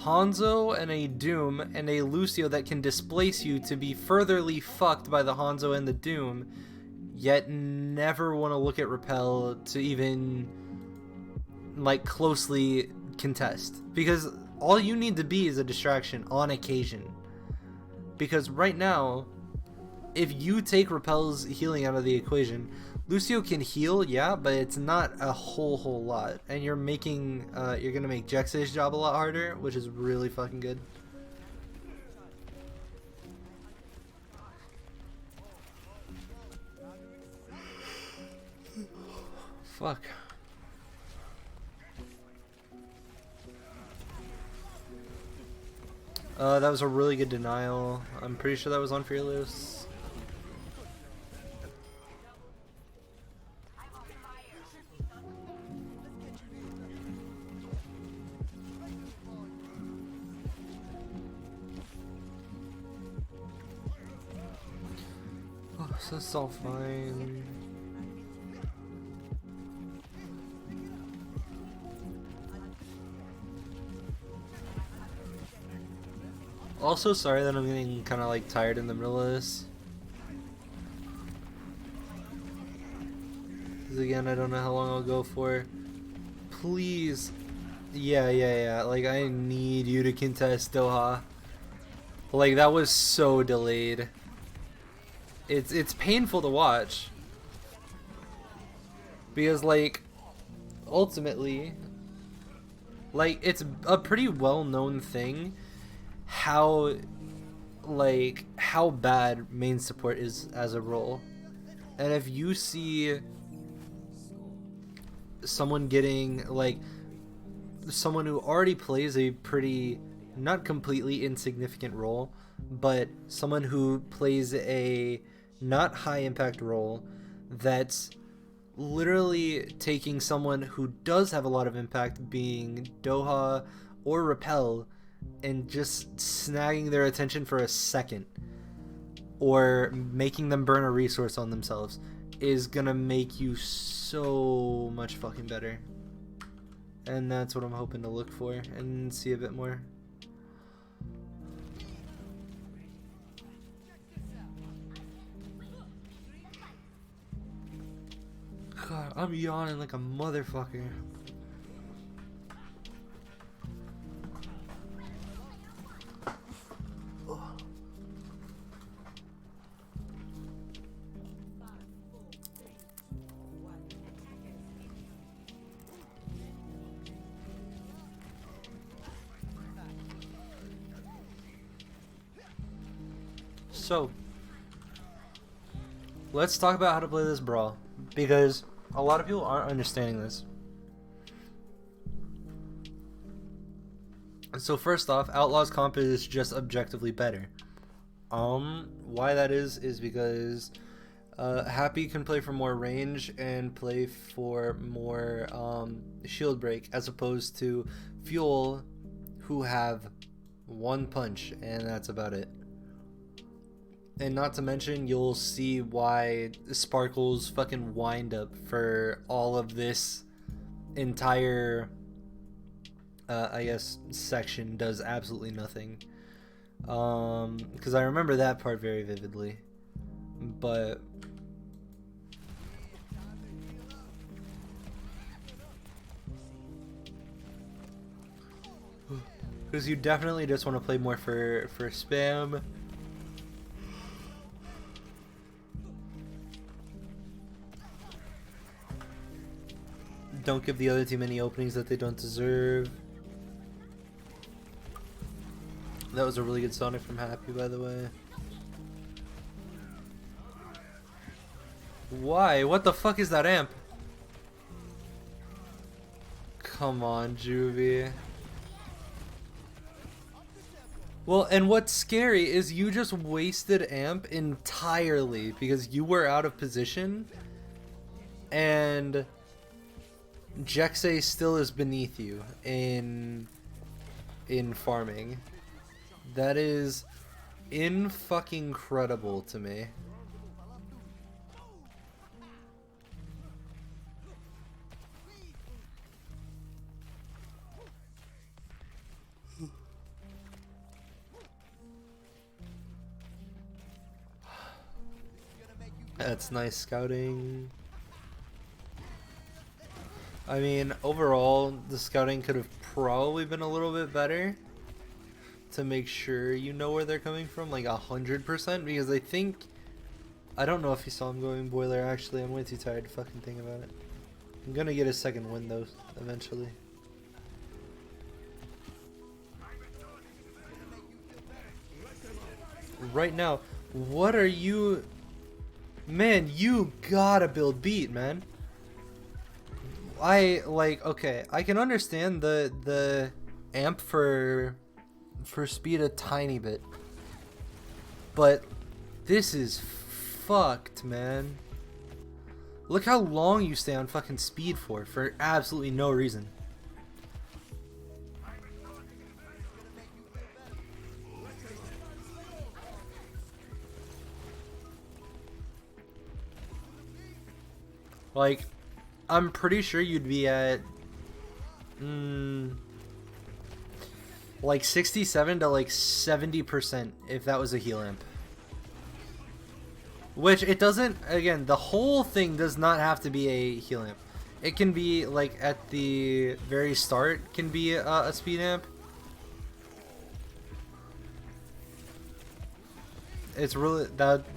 Hanzo and a Doom and a Lucio that can displace you to be furtherly fucked by the Hanzo and the Doom, yet never want to look at repel to even, like, closely contest? Because all you need to be is a distraction on occasion. Because right now, if you take repel's healing out of the equation, Lucio can heal, yeah, but it's not a whole lot, and you're making you're gonna make Jex's job a lot harder, which is really fucking good. Fuck. That was a really good denial. I'm pretty sure that was on Fearless. Oh, so it's all fine. Also, sorry that I'm getting kind of like tired in the middle of this. Because again, I don't know how long I'll go for. Please. Yeah. Like, I need you to contest Doha. Like, that was so delayed. It's painful to watch. Because, like, ultimately, like, it's a pretty well-known thing how bad main support is as a role. And if you see someone getting, like, someone who already plays a pretty, not completely insignificant role, but someone who plays a not high impact role, that's literally taking someone who does have a lot of impact, being Doha or Repel, and just snagging their attention for a second, or making them burn a resource on themselves, is gonna make you so much fucking better. And that's what I'm hoping to look for and see a bit more. God, I'm yawning like a motherfucker. So, let's talk about how to play this brawl, because a lot of people aren't understanding this. So first off, Outlaws comp is just objectively better. Why that is because Happy can play for more range and play for more shield break, as opposed to Fuel, who have one punch, and that's about it. And not to mention, you'll see why Sparkle's fucking wind up for all of this entire, I guess, section does absolutely nothing. Because I remember that part very vividly. But because you definitely just want to play more for spam. Don't give the other team any openings that they don't deserve. That was a really good Sonic from Happy, by the way. Why? What the fuck is that amp? Come on, Joobi. Well, and what's scary is you just wasted amp entirely because you were out of position, and Jexay still is beneath you in farming. That is in-fucking credible to me. That's nice scouting. I mean, overall, the scouting could have probably been a little bit better to make sure you know where they're coming from, like 100%, because I don't know if you saw him going boiler, actually. I'm way too tired to fucking think about it. I'm gonna get a second win, though, eventually. Right now, what are you... Man, you gotta build beat, man. Okay, I can understand the amp for speed a tiny bit, but this is fucked, man. Look how long you stay on fucking speed for absolutely no reason. Like, I'm pretty sure you'd be at like 67 to like 70% if that was a heal amp. Which it doesn't, again, the whole thing does not have to be a heal amp. It can be like at the very start can be a speed amp. It's really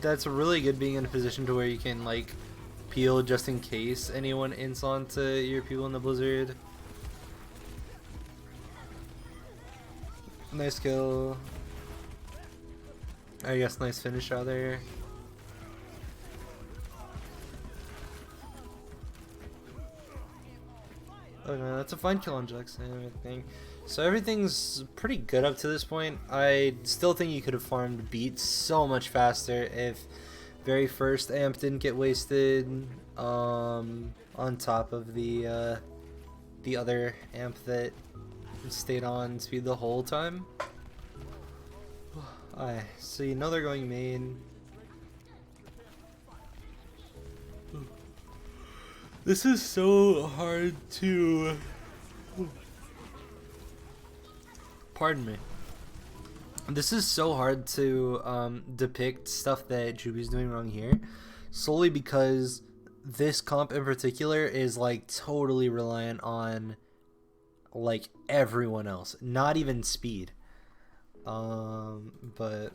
that's really good being in a position to where you can like peel just in case anyone ints onto your people in the blizzard. Nice kill. I guess nice finish out there. Okay, that's a fine kill on Jax and everything. So everything's pretty good up to this point. I still think you could have farmed beats so much faster if very first amp didn't get wasted on top of the other amp that stayed on speed the whole time. Alright, so you know they're going main. This is so hard to... Pardon me. This is so hard to depict stuff that Joobi's doing wrong here, solely because this comp in particular is like totally reliant on like everyone else, not even speed. But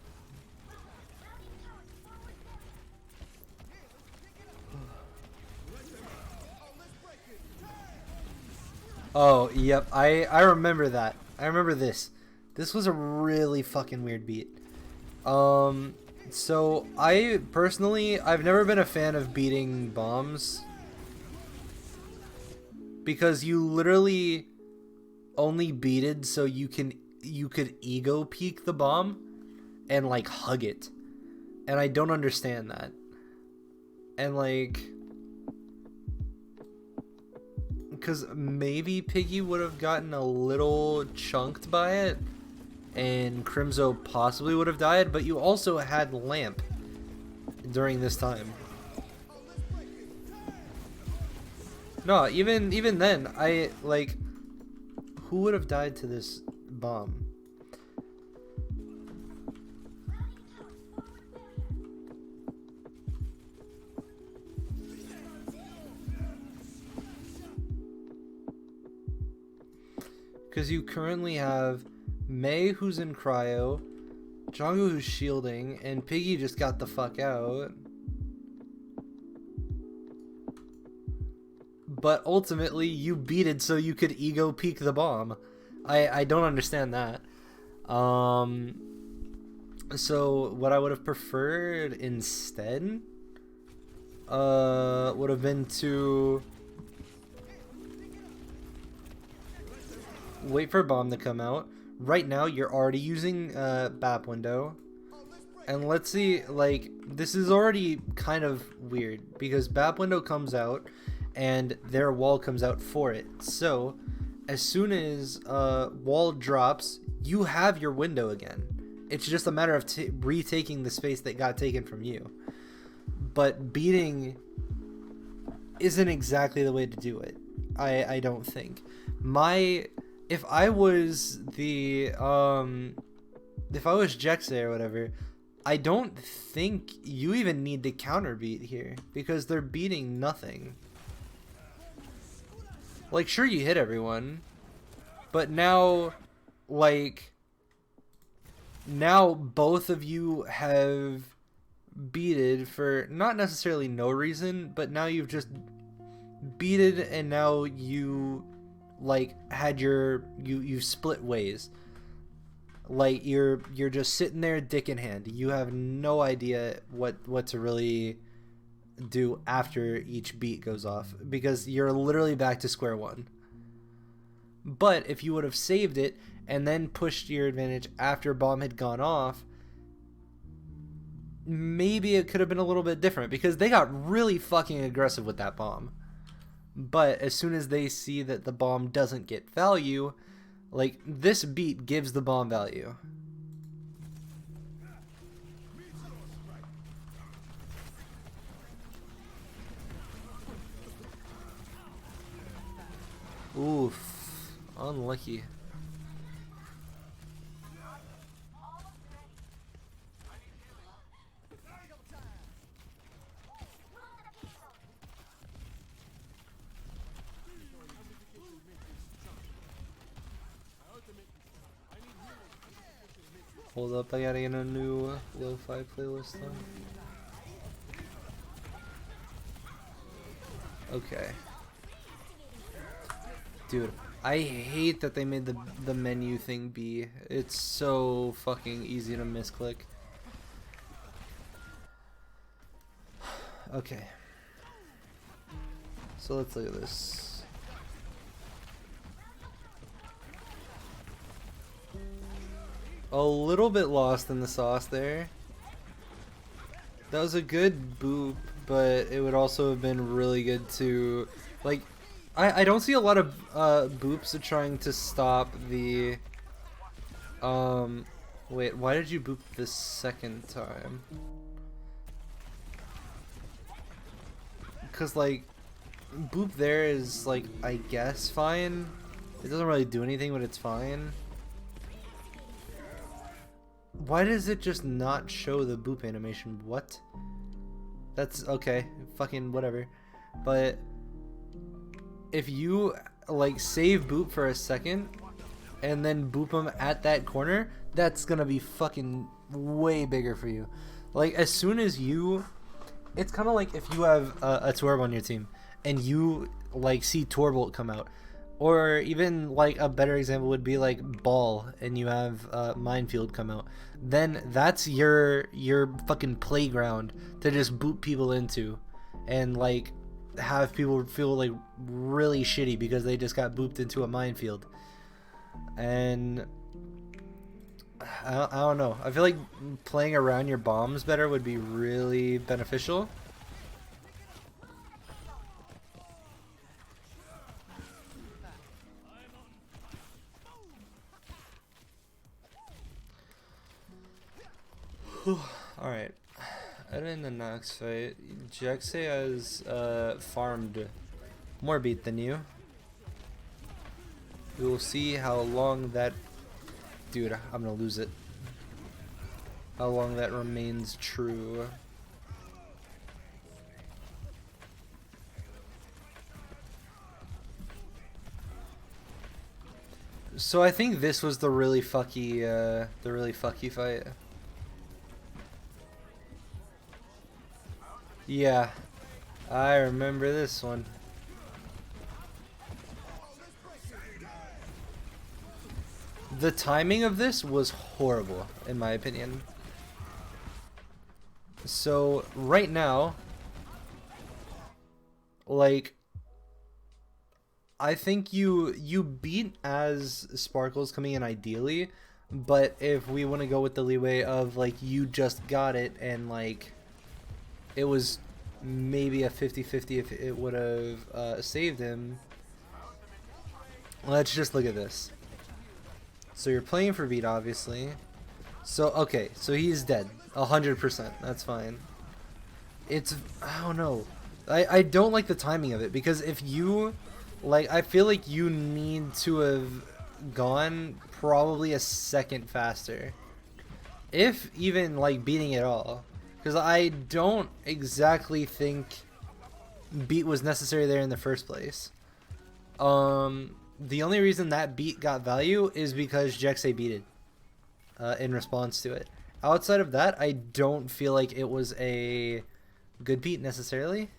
oh, yep, I remember that. I remember this. This was a really fucking weird beat. So I personally, I've never been a fan of beating bombs because you literally only beated so you could ego peek the bomb and like hug it, and I don't understand that. And like, because maybe Piggy would have gotten a little chunked by it and Crimzo possibly would have died, but you also had Lamp during this time. No, even then, I like, who would have died to this bomb? Because you currently have Mei, who's in cryo, Jonggu, who's shielding, and Piggy just got the fuck out. But ultimately, you beat it so you could ego peek the bomb. I don't understand that. So what I would have preferred instead would have been to wait for bomb to come out. Right now, you're already using BAP window. And let's see, like, this is already kind of weird because BAP window comes out and their wall comes out for it. So, as soon as wall drops, you have your window again. It's just a matter of retaking the space that got taken from you. But beating isn't exactly the way to do it. I don't think. If I was Jexe or whatever, I don't think you even need to counter beat here because they're beating nothing. Like, sure, you hit everyone, but now, like, now both of you have beated for not necessarily no reason, but now you've just beated and now you like had you split ways. Like you're just sitting there dick in hand. You have no idea what to really do after each beat goes off because you're literally back to square one. But if you would have saved it and then pushed your advantage after bomb had gone off, maybe it could have been a little bit different because they got really fucking aggressive with that bomb. But as soon as they see that the bomb doesn't get value, like, this beat gives the bomb value. Oof. Unlucky. Hold up, I gotta get a new lo-fi playlist on. Okay. Dude, I hate that they made the menu thing be. It's so fucking easy to misclick. Okay. So let's look at this. A little bit lost in the sauce there. That was a good boop, but it would also have been really good to, like, I don't see a lot of boops trying to stop the wait, why did you boop the second time? Cause like boop there is like, I guess fine. It doesn't really do anything, but it's fine. Why does it just not show the boop animation? What? That's okay. Fucking whatever. but if you like save boop for a second and then boop him at that corner, that's gonna be fucking way bigger for you. Like as soon as you, it's kind of like if you have a Torb on your team and you like see Torbolt come out, or even like a better example would be like Ball and you have Minefield come out, then that's your fucking playground to just boot people into and like have people feel like really shitty because they just got booped into a minefield. And I don't know, I feel like playing around your bombs better would be really beneficial. Alright, and in the next fight, Jexay has farmed more beat than you. We will see how long that... Dude, I'm gonna lose it. How long that remains true. So I think this was the really fucky fight. Yeah, I remember this one. The timing of this was horrible, in my opinion. So, right now, like, I think you beat as Sparkles coming in ideally, but if we want to go with the leeway of, like, you just got it and, like, it was maybe a 50-50 if it would have saved him. Let's just look at this. So you're playing for beat, obviously. So, okay, so he's dead. 100%. That's fine. It's... I don't know. I don't like the timing of it, because if you... Like, I feel like you need to have gone probably a second faster. If even, like, beating it all. Because I don't exactly think beat was necessary there in the first place. The only reason that beat got value is because Jexay beat it in response to it. Outside of that, I don't feel like it was a good beat necessarily.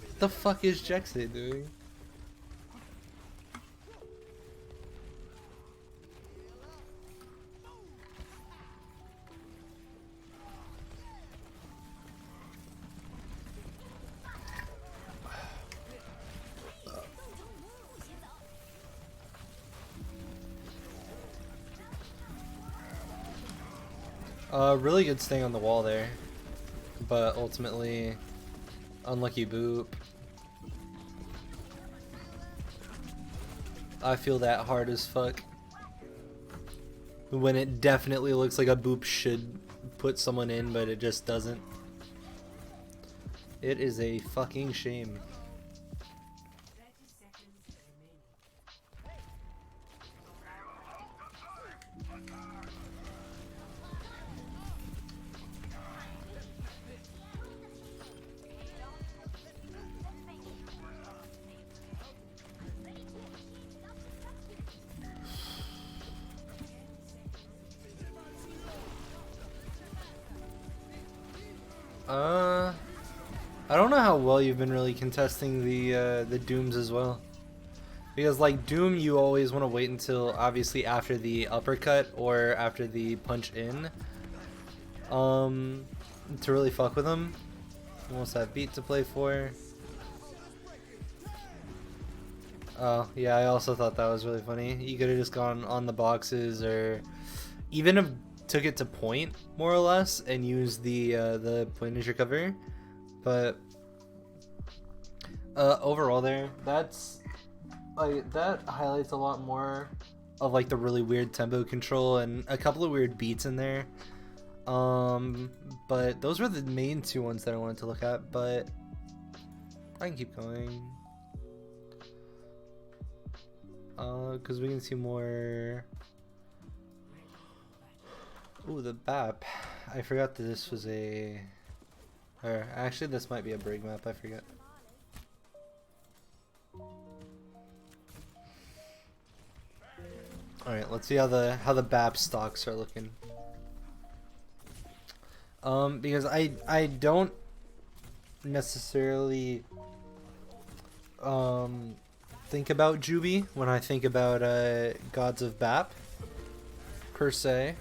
What the fuck is Jexay doing? Really good staying on the wall there, but ultimately unlucky boop. I feel that hard as fuck when it definitely looks like a boop should put someone in, but it just doesn't. It is a fucking shame. I don't know how well you've been really contesting the Dooms as well. Because like Doom, you always want to wait until obviously after the uppercut or after the punch in to really fuck with them. You almost have beat to play for. Oh yeah, I also thought that was really funny. You could have just gone on the boxes or even have took it to point more or less and used the point as your cover. But overall there, that's like that highlights a lot more of like the really weird tempo control and a couple of weird beats in there. But those were the main two ones that I wanted to look at, but I can keep going. Because we can see more. Ooh, the BAP. I forgot that this was a. Or actually, this might be a brig map. I forget. All right, let's see how the BAP stocks are looking. Because I don't necessarily think about Joobi when I think about Gods of BAP per se.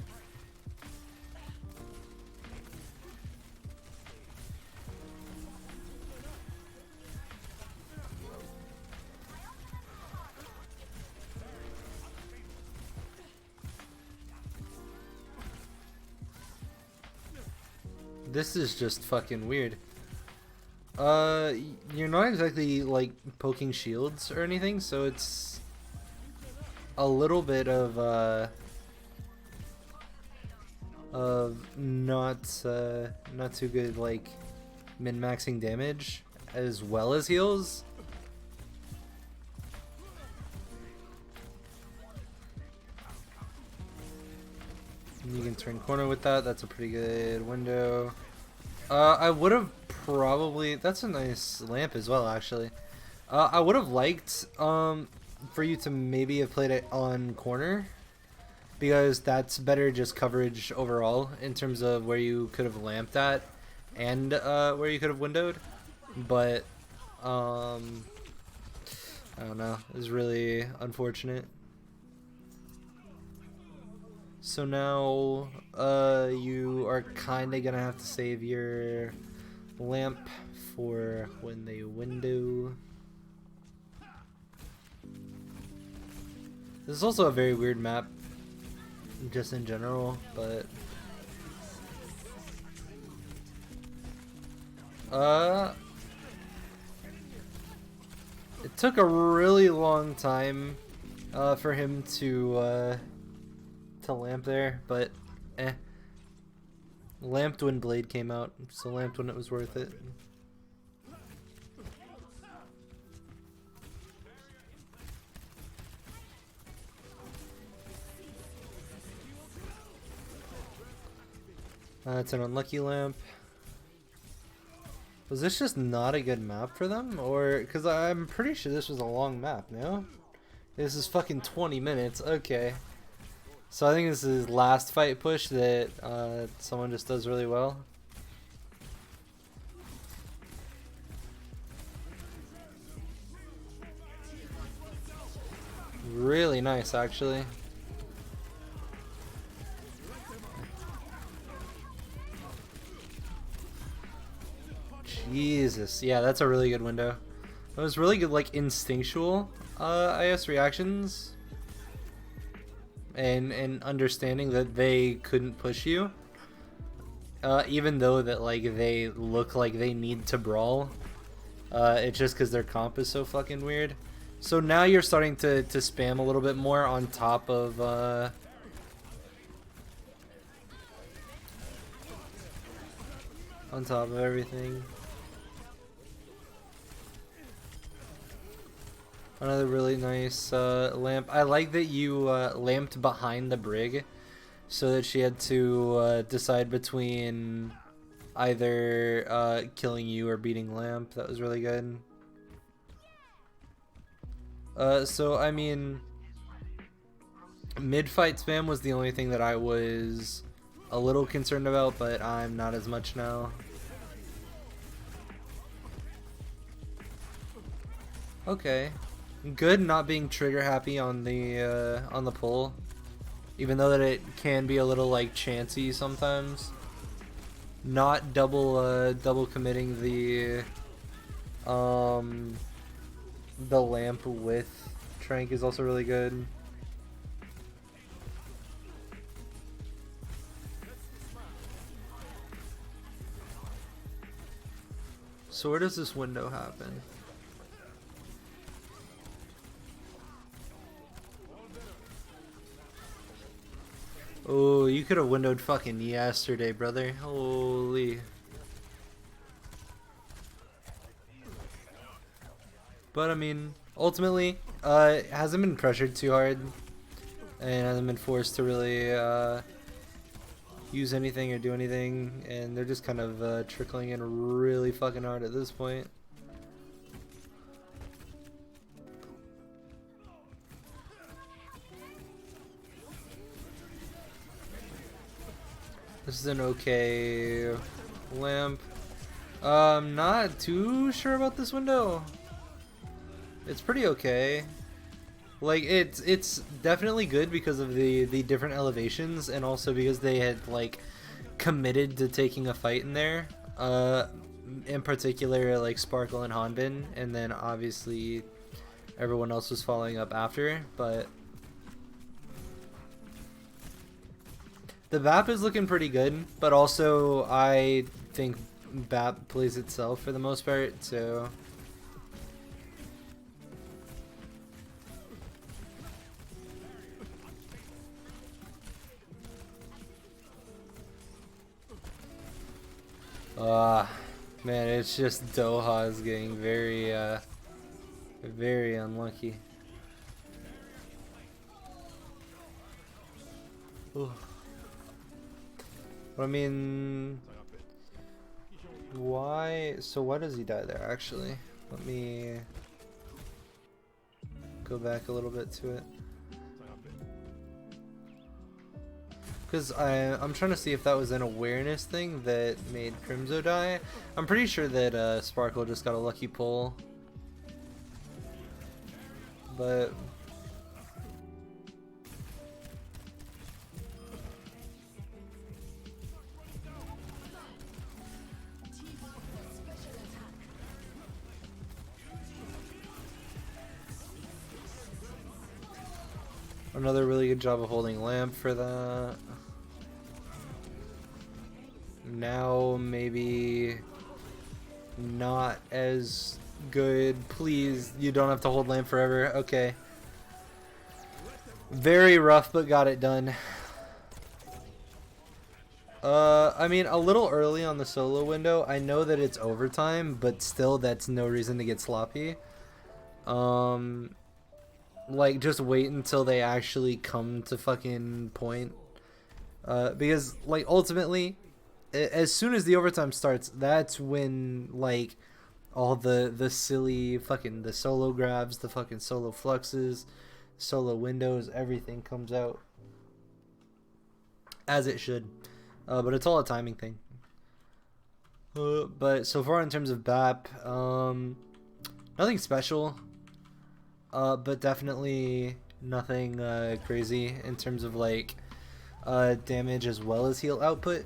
This is just fucking weird. You're not exactly like poking shields or anything, so it's a little bit of not too good, like min-maxing damage as well as heals. You can turn corner with that. That's a pretty good window. I would have probably... That's a nice lamp as well, actually. I would have liked for you to maybe have played it on corner, because that's better just coverage overall in terms of where you could have lamped at and where you could have windowed. But I don't know. It was really unfortunate. So now, you are kind of gonna have to save your lamp for when they window. This is also a very weird map, just in general, but... It took a really long time, for him to lamp there, but lamped when Blade came out, so lamped when it was worth it. It's an unlucky lamp. Was this just not a good map for them? Or, because I'm pretty sure this was a long map, no? This is fucking 20 minutes, okay. So I think this is last fight push that someone just does really well. Really nice, actually. Jesus, yeah, that's a really good window. That was really good, like, instinctual IS reactions. And understanding that they couldn't push you, even though that like they look like they need to brawl. It's just because their comp is so fucking weird. So now you're starting to spam a little bit more on top of everything. Another really nice lamp. I like that you lamped behind the brig, so that she had to decide between either killing you or beating lamp. That was really good. So I mean, mid-fight spam was the only thing that I was a little concerned about, but I'm not as much now. Okay. Good not being trigger happy on the pull, even though that it can be a little like chancy sometimes. Not double committing the lamp with Trank is also really good. So where does this window happen? Oh, you could have windowed fucking yesterday, brother. Holy. But I mean, ultimately, hasn't been pressured too hard, and hasn't been forced to really use anything or do anything, and they're just kind of trickling in really fucking hard at this point. This is an okay lamp. Not too sure about this window. It's pretty okay. Like it's definitely good because of the different elevations, and also because they had like committed to taking a fight in there. In particular, like Sparkle and Hanbin, and then obviously everyone else was following up after. But the BAP is looking pretty good, but also I think BAP plays itself for the most part, so. Man, it's just Doha's getting very, very unlucky. Ooh. I mean, why? So why does he die there? Actually, let me go back a little bit to it. Because I'm trying to see if that was an awareness thing that made Crimzo die. I'm pretty sure that Sparkle just got a lucky pull. But another really good job of holding lamp for that. Now maybe not as good. Please, you don't have to hold lamp forever. Okay. Very rough, but got it done. I mean, a little early on the solo window. I know that it's overtime, but still, that's no reason to get sloppy. Like, just wait until they actually come to fucking point. Because, like, ultimately, as soon as the overtime starts, that's when, like, all the silly fucking, the solo grabs, the fucking solo fluxes, solo windows, everything comes out. As it should. But it's all a timing thing. But so far in terms of BAP, nothing special. But definitely nothing crazy in terms of like damage as well as heal output.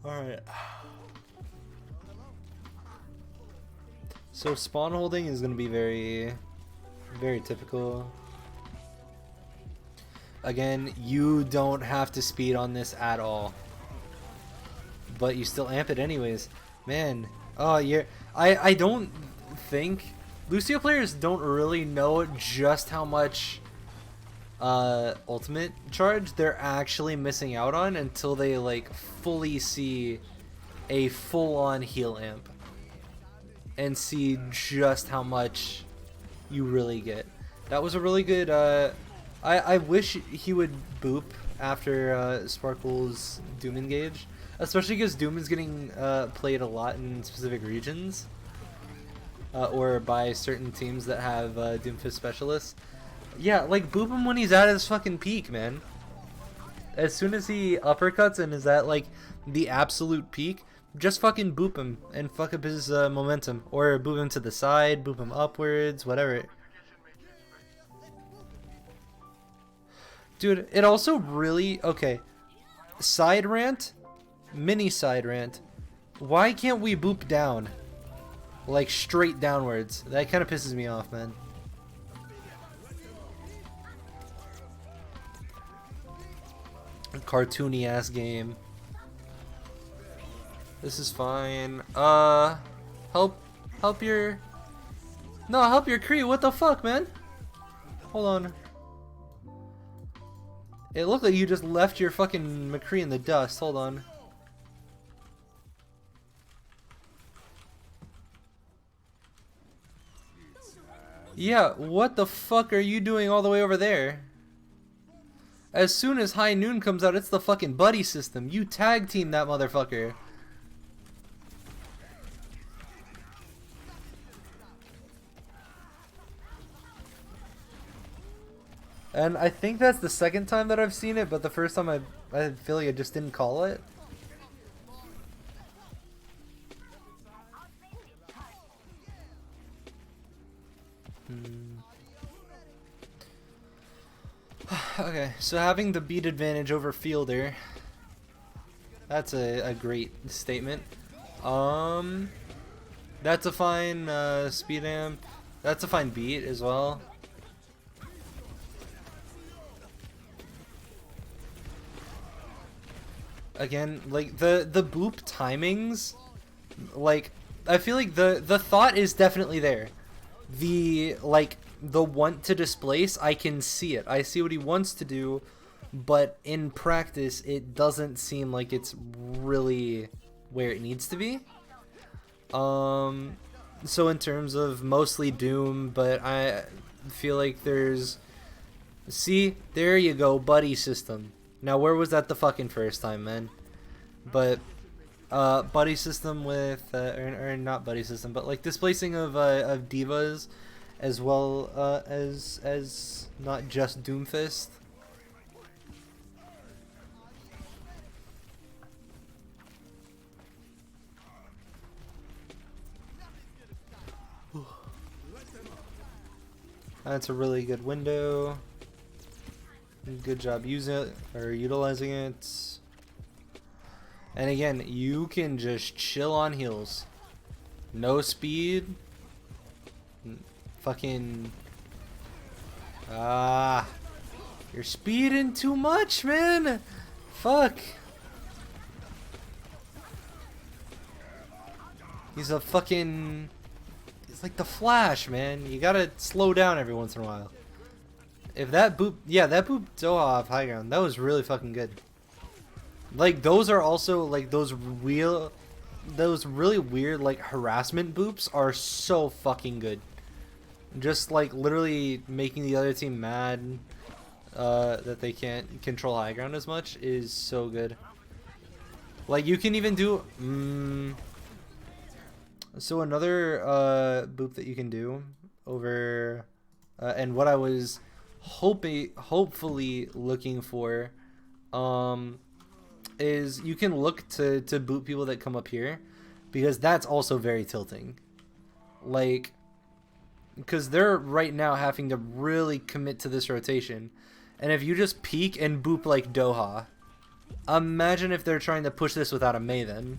Alright. So spawn holding is going to be very, very typical. Again, you don't have to speed on this at all. But you still amp it anyways. Man, oh, I don't think Lucio players don't really know just how much ultimate charge they're actually missing out on until they like fully see a full-on heal amp and see just how much you really get. That was a really good I wish he would boop after Sparkle's Doom engage, especially because Doom is getting played a lot in specific regions or by certain teams that have Doomfist specialists. Yeah, like boop him when he's at his fucking peak, man. As soon as he uppercuts and is at like the absolute peak, just fucking boop him and fuck up his momentum, or boop him to the side, boop him upwards, whatever. Dude, it also really... Okay. Side rant. Mini side rant. Why can't we boop down? Like, straight downwards. That kind of pisses me off, man. Cartoony ass game. This is fine. Help your... No, help your Kree. What the fuck, man? Hold on. It looked like you just left your fucking McCree in the dust. Hold on. Yeah, what the fuck are you doing all the way over there? As soon as High Noon comes out, it's the fucking buddy system. You tag team that motherfucker. And I think that's the second time that I've seen it, but the first time I feel like I just didn't call it. Okay, so having the beat advantage over Fielder, that's a great statement. That's a fine speed amp. That's a fine beat as well. Again, like the boop timings, like I feel like the thought is definitely there. The want to displace, I can see it. I see what he wants to do, but in practice it doesn't seem like it's really where it needs to be. So in terms of mostly Doom, but I feel like there's, see, there you go, buddy system. Now where was that the fucking first time, man? But buddy system with or not buddy system, but like displacing of divas, as well as not just Doomfist. That's a really good window. Good job using it or utilizing it. And again, you can just chill on heals. No speed. Fucking you're speeding too much, man. Fuck. He's a fucking, he's like the Flash, man. You gotta slow down every once in a while. If that boop, yeah, that boop Doha off high ground, that was really fucking good. Like those are also like those really weird like harassment boops are so fucking good. Just like literally making the other team mad that they can't control high ground as much is so good. Like you can even do so another boop that you can do over and what I was hopefully looking for is you can look to boot people that come up here, because that's also very tilting. Like, because they're right now having to really commit to this rotation, and if you just peek and boop like Doha, imagine if they're trying to push this without a Maven.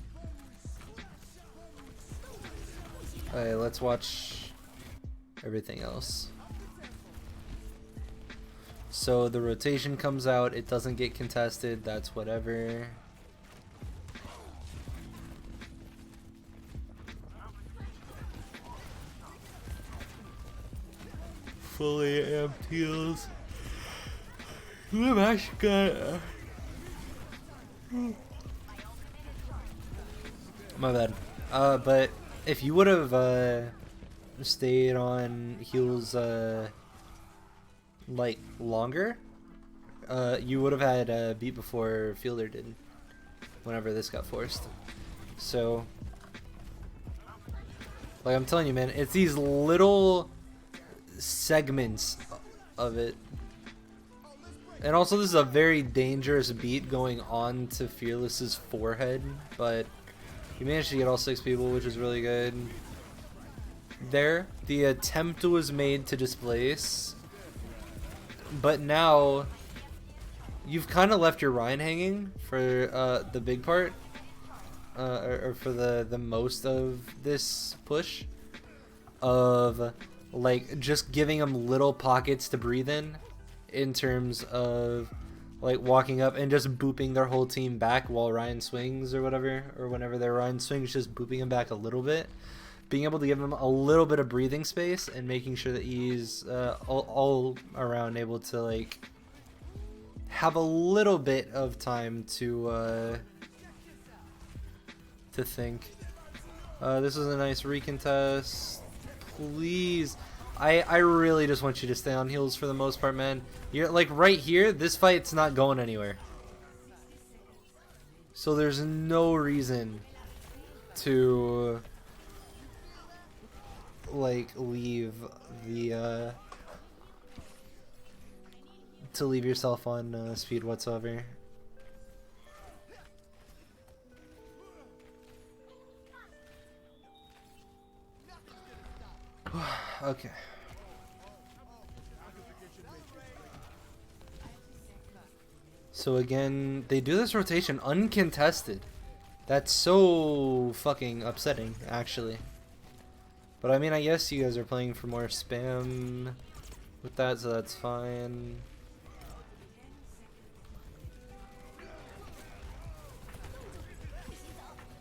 Okay, let's watch everything else. So the rotation comes out, it doesn't get contested, that's whatever. Fully amped heals. I'm actually gonna... My bad. But if you would have stayed on heals like longer, you would have had a beat before Fielder did, whenever this got forced. So, like I'm telling you, man, it's these little segments of it. And also this is a very dangerous beat going on to Fearless's forehead, but he managed to get all 6 people, which is really good. There, the attempt was made to displace, but now you've kind of left your Ryan hanging for the big part, or for the most of this push of like just giving them little pockets to breathe in terms of like walking up and just booping their whole team back while Ryan swings or whatever, or whenever their Ryan swings, just booping him back a little bit, being able to give him a little bit of breathing space and making sure that he's all around able to like have a little bit of time to think. This is a nice recontest. Please. I really just want you to stay on heels for the most part, man. You're like right here, this fight's not going anywhere. So there's no reason to like leave the to leave yourself on speed whatsoever. Okay. So again, they do this rotation uncontested. That's so fucking upsetting, actually. But I mean, I guess you guys are playing for more spam with that, so that's fine.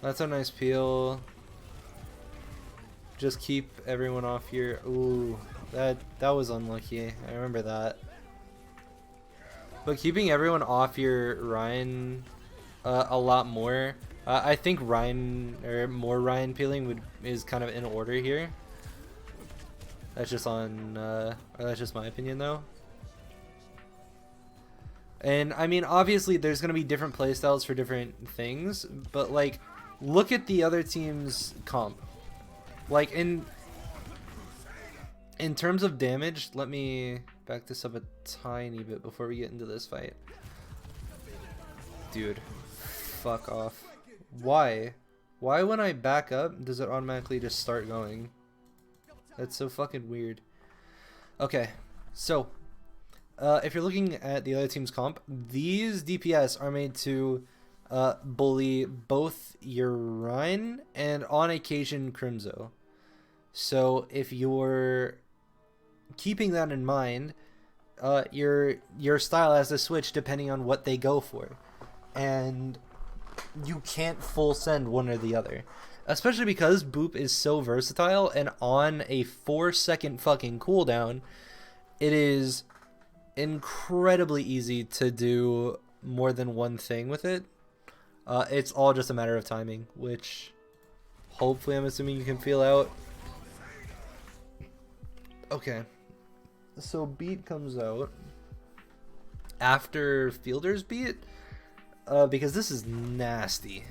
That's a nice peel. Just keep everyone off here. Ooh, that was unlucky. I remember that. But keeping everyone off your Ryan a lot more. I think Ryan or more Ryan peeling is kind of in order here. That's just on or that's just my opinion though. And I mean, obviously there's gonna be different playstyles for different things, but like look at the other team's comp. Like in terms of damage, let me back this up a tiny bit before we get into this fight. Dude, fuck off. Why? Why when I back up does it automatically just start going? That's so fucking weird. Okay, so if you're looking at the other team's comp, these DPS are made to bully both your Rhine and on occasion Crimzo. So if you're keeping that in mind, your style has to switch depending on what they go for, and you can't full send one or the other, especially because Boop is so versatile, and on a 4-second fucking cooldown, it is incredibly easy to do more than one thing with it. It's all just a matter of timing, which hopefully I'm assuming you can feel out. Okay, so beat comes out after Fielder's beat, because this is nasty.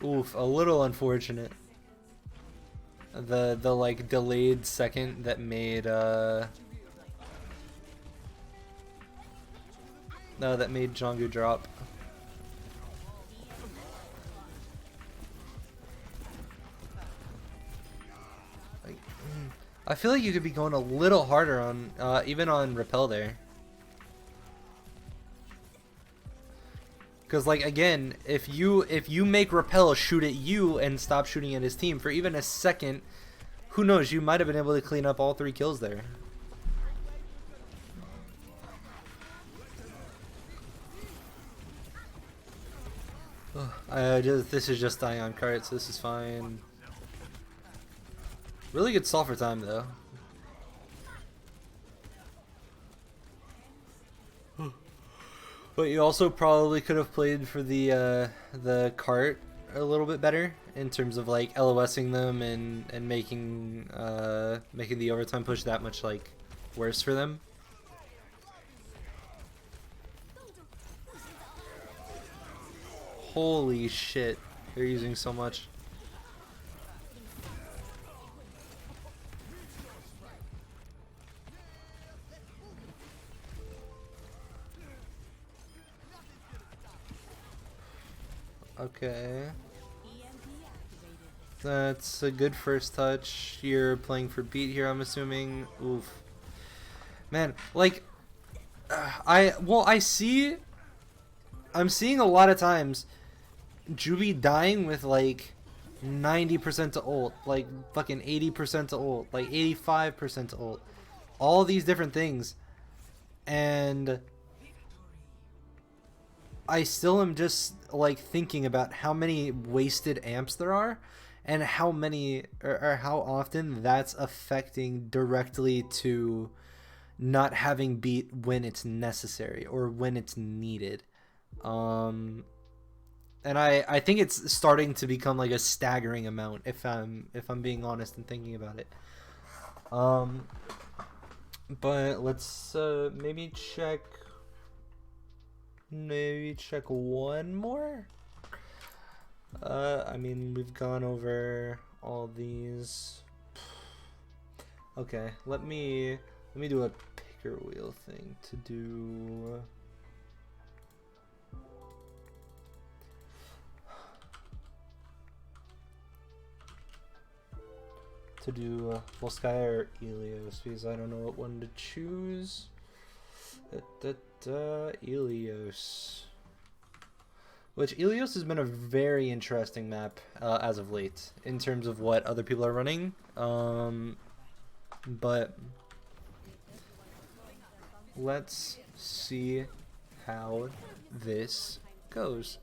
Oof, a little unfortunate. The like delayed second that made Jonggu drop. I feel like you could be going a little harder on even on Repel there. Because like again, if you make Repel shoot at you and stop shooting at his team for even a second, who knows, you might have been able to clean up all 3 kills there. This is just dying on carts, so this is fine. Really good sulfur time though. But you also probably could have played for the cart a little bit better in terms of like LOSing them and making making the overtime push that much like worse for them. Holy shit, they're using so much. Okay. That's a good first touch. You're playing for beat here, I'm assuming. Oof. Man, like I'm seeing a lot of times Joobi dying with like 90% to ult, like fucking 80% to ult, like 85% to ult. All these different things. And I still am just like thinking about how many wasted amps there are and how many or how often that's affecting directly to not having beat when it's necessary or when it's needed. And I think it's starting to become like a staggering amount if I'm being honest and thinking about it. But let's maybe check one more. I mean, we've gone over all these. Okay, let me do a picker wheel thing to do. Volskaya or Ilios, because I don't know what one to choose. Ilios. Which Ilios has been a very interesting map as of late in terms of what other people are running. But let's see how this goes.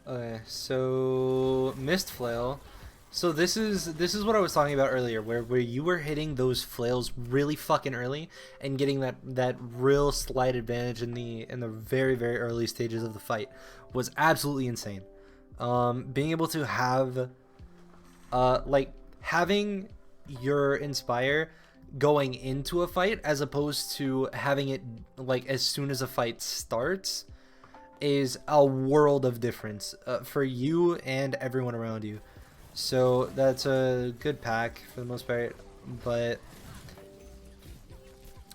Okay, so Mist Flail. So this is what I was talking about earlier, where you were hitting those flails really fucking early and getting that real slight advantage in the very early stages of the fight was absolutely insane. Being able to have like having your Inspire going into a fight as opposed to having it like as soon as a fight starts is a world of difference for you and everyone around you. So that's a good pack for the most part, but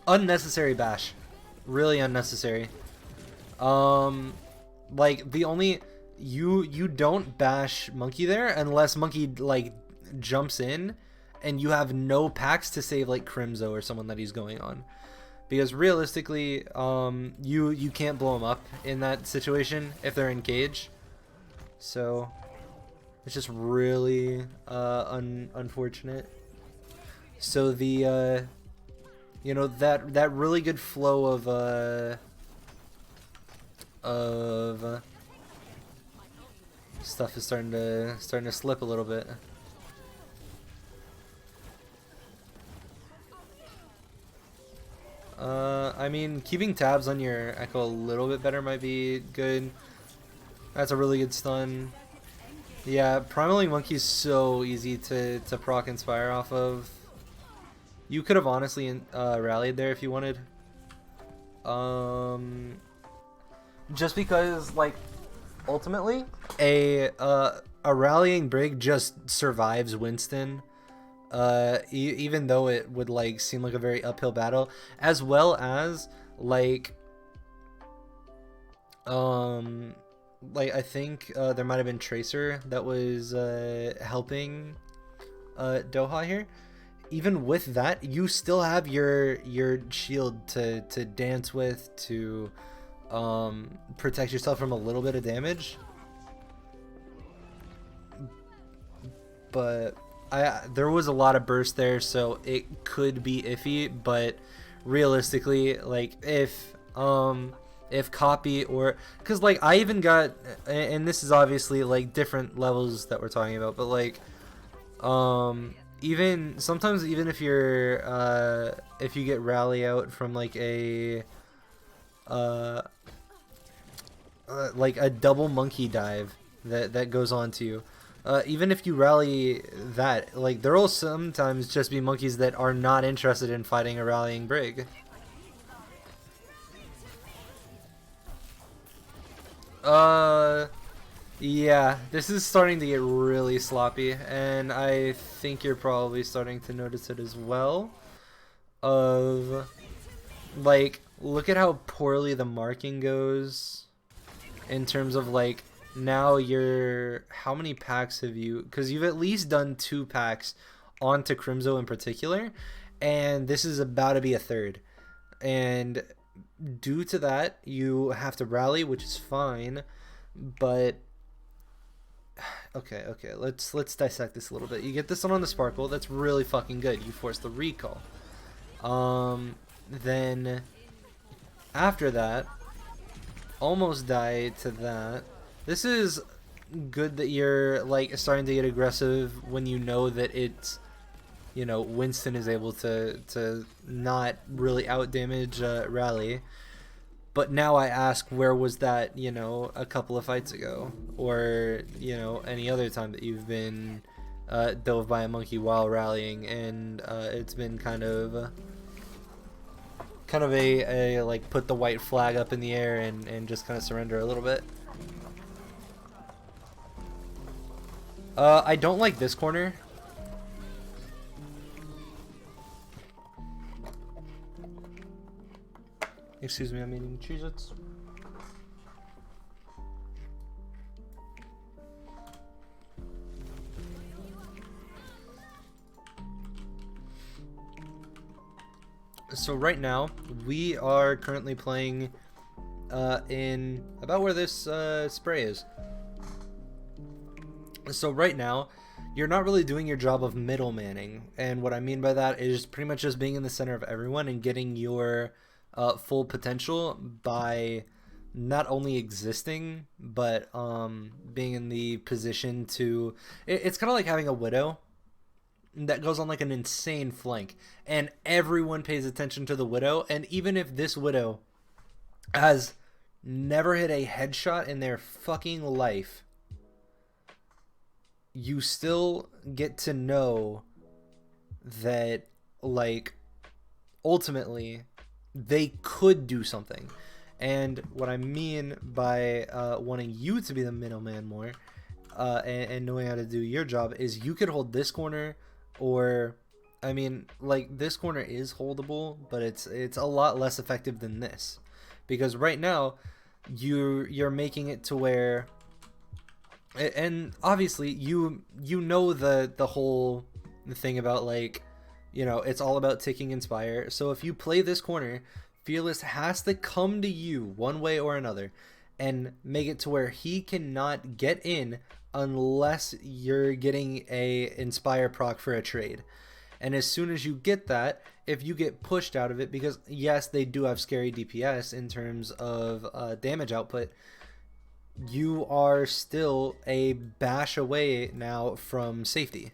unnecessary bash, really unnecessary. Like the only you don't bash Monkey there unless Monkey like jumps in and you have no packs to save like Crimzo or someone that he's going on. Because realistically, you can't blow them up in that situation if they're in cage. So it's just really unfortunate. So the you know that really good flow of stuff is starting to slip a little bit. I mean, keeping tabs on your Echo a little bit better might be good. That's a really good stun. Yeah, Primaling Monkey is so easy to proc Inspire off of. You could have honestly rallied there if you wanted. Just because, like, ultimately, a rallying Brig just survives Winston. Even though it would like seem like a very uphill battle, as well as like I think there might have been Tracer that was helping Doha here. Even with that, you still have your shield to dance with to protect yourself from a little bit of damage. But there was a lot of burst there, so it could be iffy, but realistically, like if copy or because like I even got, and this is obviously like different levels that we're talking about, but like even sometimes even if you're if you get rally out from like a double monkey dive that goes on to you. Even if you rally that, like there will sometimes just be monkeys that are not interested in fighting a rallying Brig. Yeah, this is starting to get really sloppy, and I think you're probably starting to notice it as well. Like, look at how poorly the marking goes in terms of like. Now you're how many packs have you, because you've at least done 2 packs onto Crimzo in particular, and this is about to be a third, and due to that you have to rally, which is fine, but Okay, okay, let's dissect this a little bit. You get this one on the Sparkle, that's really fucking good. You force the recall. Then after that, almost die to that. This is good that you're like starting to get aggressive when you know that it's, you know, Winston is able to not really out damage Rally. But now I ask, where was that, you know, a couple of fights ago, or you know, any other time that you've been dove by a monkey while rallying, and it's been kind of a like put the white flag up in the air and just kind of surrender a little bit. I don't like this corner. Excuse me, I'm eating Cheez-Its. So right now, we are currently playing in about where this spray is. So right now, you're not really doing your job of middlemaning, and what I mean by that is pretty much just being in the center of everyone and getting your full potential by not only existing, but being in the position to... It's kind of like having a Widow that goes on like an insane flank, and everyone pays attention to the Widow, and even if this Widow has never hit a headshot in their fucking life, you still get to know that, like, ultimately they could do something. And what I mean by wanting you to be the middleman more and knowing how to do your job is you could hold this corner, or I mean, like, this corner is holdable, but it's a lot less effective than this, because right now you're making it to where, and obviously you know the whole thing about, like, you know, it's all about ticking Inspire. So if you play this corner, Fearless has to come to you one way or another and make it to where he cannot get in unless you're getting a Inspire proc for a trade. And as soon as you get that, if you get pushed out of it, because yes, they do have scary DPS in terms of damage output, you are still a bash away now from safety,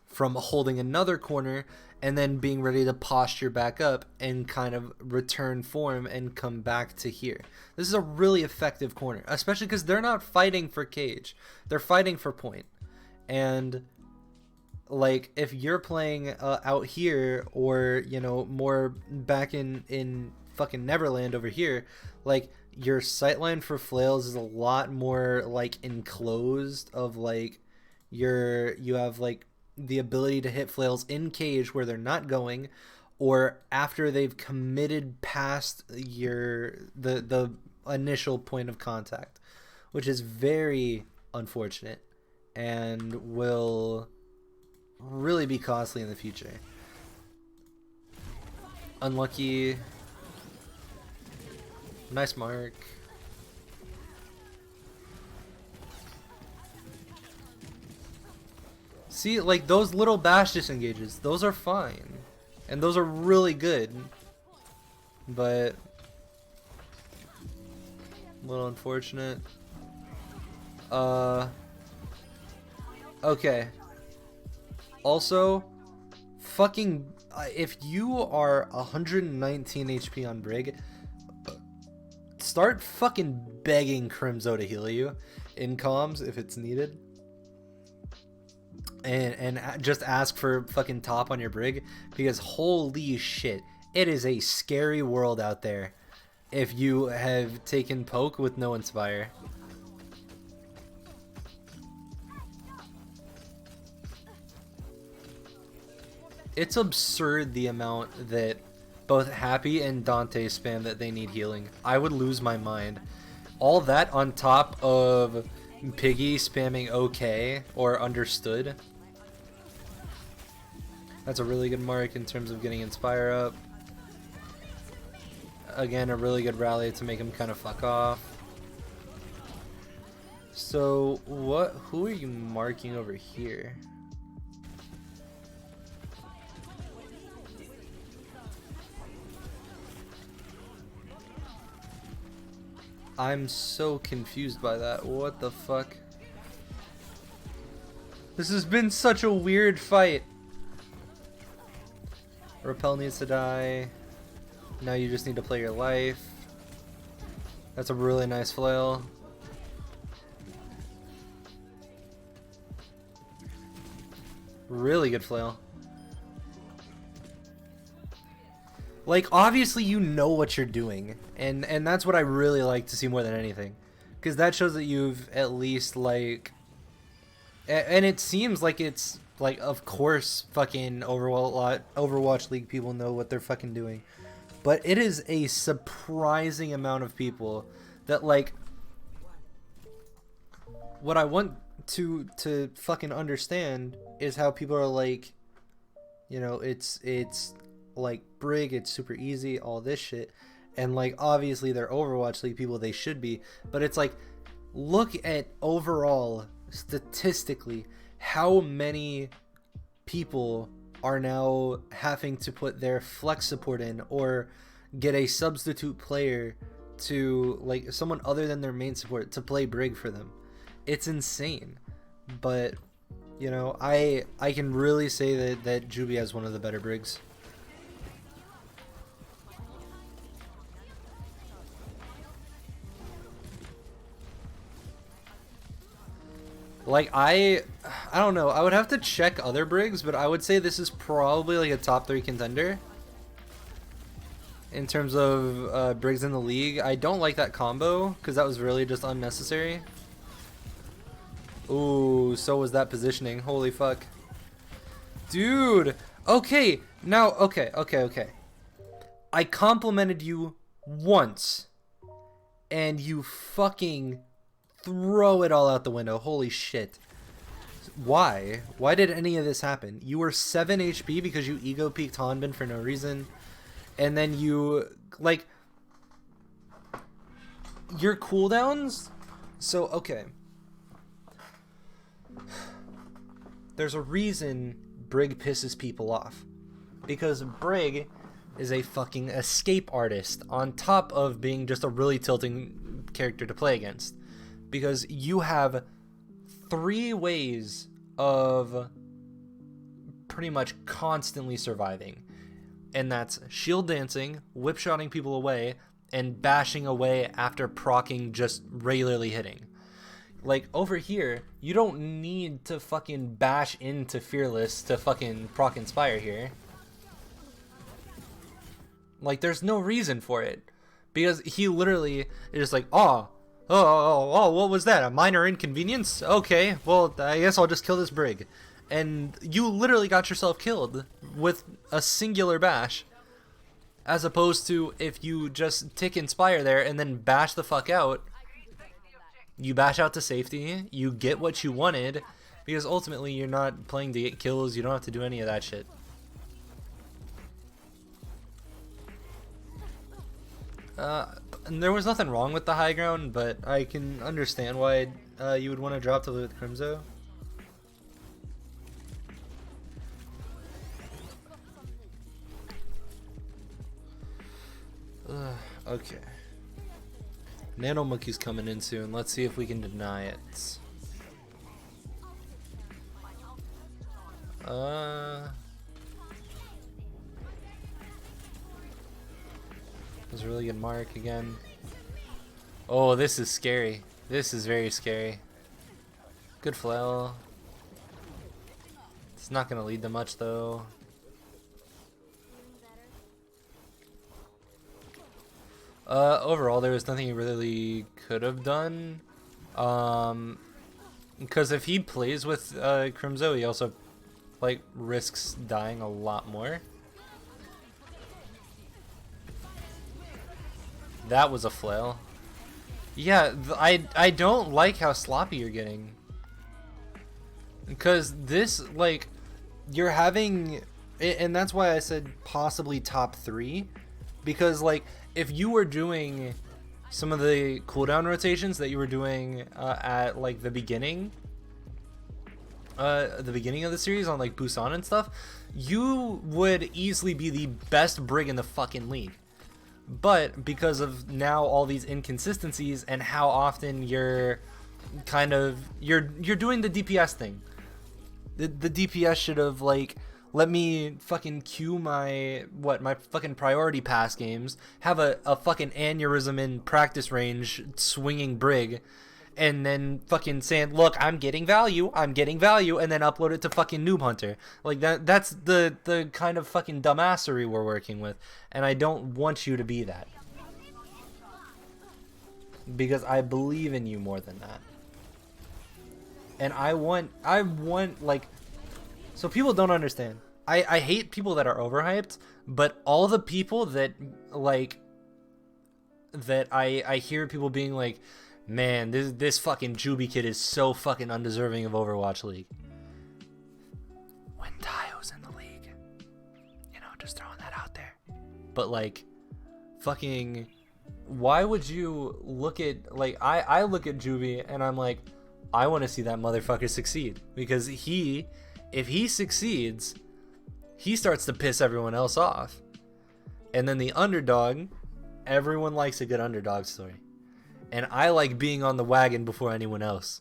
from holding another corner and then being ready to posture back up and kind of return form and come back to here. This is a really effective corner, especially because they're not fighting for cage, they're fighting for point. And like, if you're playing out here, or you know, more back in fucking Neverland over here, like, your sightline for flails is a lot more like enclosed, of like you have like the ability to hit flails in cage where they're not going, or after they've committed past the initial point of contact, which is very unfortunate and will really be costly in the future. Unlucky. Nice mark. See, like, those little bash disengages, those are fine. And those are really good. But a little unfortunate. Okay. Also, fucking, if you are 119 HP on Brig, start fucking begging Crimzo to heal you in comms if it's needed. And just ask for fucking top on your Brig, because holy shit, it is a scary world out there if you have taken poke with no Inspire. It's absurd the amount that both Happy and Dante spam that they need healing. I would lose my mind. All that on top of Piggy spamming OK or understood. That's a really good mark in terms of getting Inspire up. Again, a really good rally to make him kind of fuck off. So what? Who are you marking over here? I'm so confused by that. What the fuck? This has been such a weird fight. Repel needs to die. Now you just need to play your life. That's a really nice flail. Really good flail. Like, obviously you know what you're doing. And that's what I really like to see more than anything. Because that shows that you've at least, like... And it seems like it's, like, of course fucking Overwatch League people know what they're fucking doing. But it is a surprising amount of people that, like... What I want to fucking understand is how people are like... You know, it's like Brig, it's super easy, all this shit. And, like, obviously they're Overwatch League people, they should be. But it's like, look at overall... statistically how many people are now having to put their flex support in or get a substitute player to, like, someone other than their main support to play Brig for them. It's insane. But you know, I can really say that Joobi has one of the better Brigs. Like, I don't know. I would have to check other Brigs, but I would say this is probably like a top 3 contender in terms of Brigs in the league. I don't like that combo because that was really just unnecessary. Ooh, so was that positioning. Holy fuck. Dude. Okay. Now, okay. I complimented you once and you fucking throw it all out the window. Holy shit. Why? Why did any of this happen? You were 7 HP because you ego peeked Hanbin for no reason. And then you, like, your cooldowns? So, okay. There's a reason Brig pisses people off. Because Brig is a fucking escape artist on top of being just a really tilting character to play against. Because you have 3 ways of pretty much constantly surviving. And that's shield dancing, whip-shotting people away, and bashing away after proccing, just regularly hitting. Like, over here, you don't need to fucking bash into Fearless to fucking proc Inspire here. Like, there's no reason for it. Because he literally is just like, oh, what was that? A minor inconvenience? Okay, well, I guess I'll just kill this Brig. And you literally got yourself killed with a singular bash. As opposed to if you just tick Inspire there and then bash the fuck out. You bash out to safety, you get what you wanted, because ultimately you're not playing to get kills, you don't have to do any of that shit. And there was nothing wrong with the high ground, but I can understand why you would want to drop to with Crimzo. Okay. Nano Monkey's coming in soon. Let's see if we can deny it. That was a really good mark again. Oh, this is scary. This is very scary. Good flail. It's not going to lead to much though. Overall, there was nothing he really could have done. Because if he plays with Crimzo, he also, like, risks dying a lot more. That was a flail. Yeah, I don't like how sloppy you're getting. Because this, like, you're having... And that's why I said possibly top 3. Because, like, if you were doing some of the cooldown rotations that you were doing at like the beginning of the series on like Busan and stuff, you would easily be the best brig in the fucking league. But because of now all these inconsistencies and how often you're kind of you're doing the DPS thing, the DPS should have like let me fucking queue my fucking priority pass games, have a fucking aneurysm in practice range swinging brig, and then fucking saying, look, I'm getting value, and then upload it to fucking Noob Hunter. Like that's the kind of fucking dumbassery we're working with, and I don't want you to be that. Because I believe in you more than that. And I want like, so people don't understand. I hate people that are overhyped, but all the people that like that I hear people being like, man, this fucking Joobi kid is so fucking undeserving of Overwatch League. When Tayo's in the league, you know, just throwing that out there. But like, fucking, why would you look at like I look at Joobi and I'm like, I want to see that motherfucker succeed, because if he succeeds, he starts to piss everyone else off. And then the underdog, everyone likes a good underdog story. And I like being on the wagon before anyone else.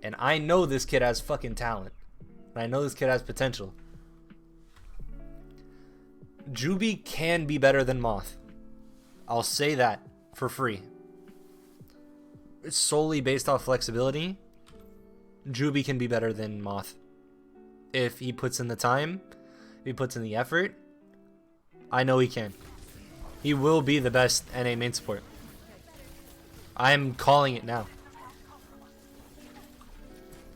And I know this kid has fucking talent. And I know this kid has potential. Joobi can be better than Moth. I'll say that for free. It's solely based off flexibility. Joobi can be better than Moth. If he puts in the time, if he puts in the effort, I know he can. He will be the best NA main support. I'm calling it now.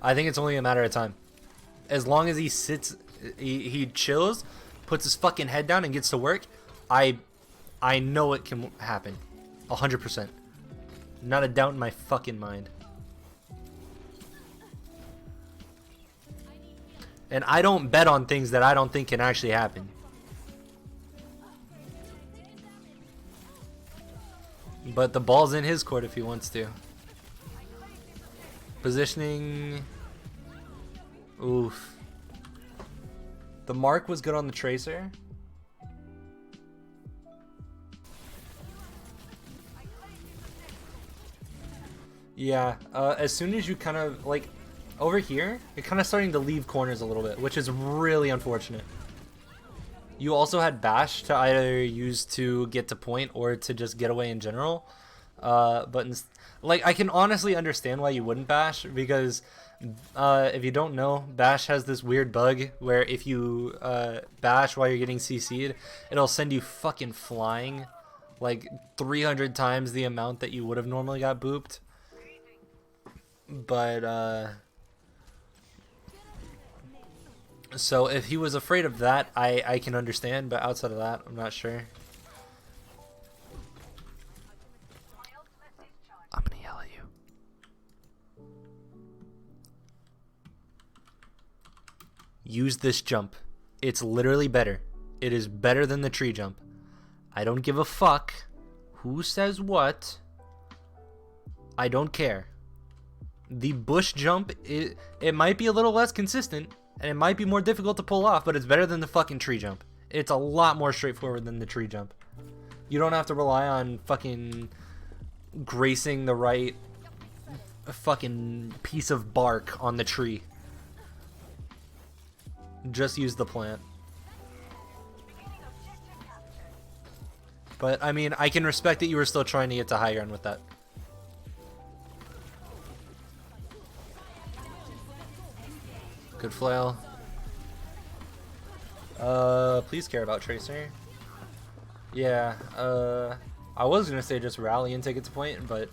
I think it's only a matter of time. As long as he sits, he chills, puts his fucking head down and gets to work, I know it can happen. 100%. Not a doubt in my fucking mind. And I don't bet on things that I don't think can actually happen. But the ball's in his court if he wants to. Positioning. Oof. The mark was good on the Tracer. Yeah, as soon as you kind of, like, over here, you're kind of starting to leave corners a little bit, which is really unfortunate. You also had Bash to either use to get to point or to just get away in general. But like, I can honestly understand why you wouldn't Bash, because if you don't know, Bash has this weird bug where if you Bash while you're getting CC'd, it'll send you fucking flying like 300 times the amount that you would have normally got booped. But so if he was afraid of that, I can understand, but outside of that, I'm not sure. I'm gonna yell at you. Use this jump. It's literally better. It is better than the tree jump. I don't give a fuck who says what. I don't care. The bush jump, it might be a little less consistent, and it might be more difficult to pull off, but it's better than the fucking tree jump. It's a lot more straightforward than the tree jump. You don't have to rely on fucking gracing the right fucking piece of bark on the tree. Just use the plant. But, I mean, I can respect that you were still trying to get to high ground with that. Good flail. Please care about Tracer. Yeah, I was gonna say just rally and take it to point, but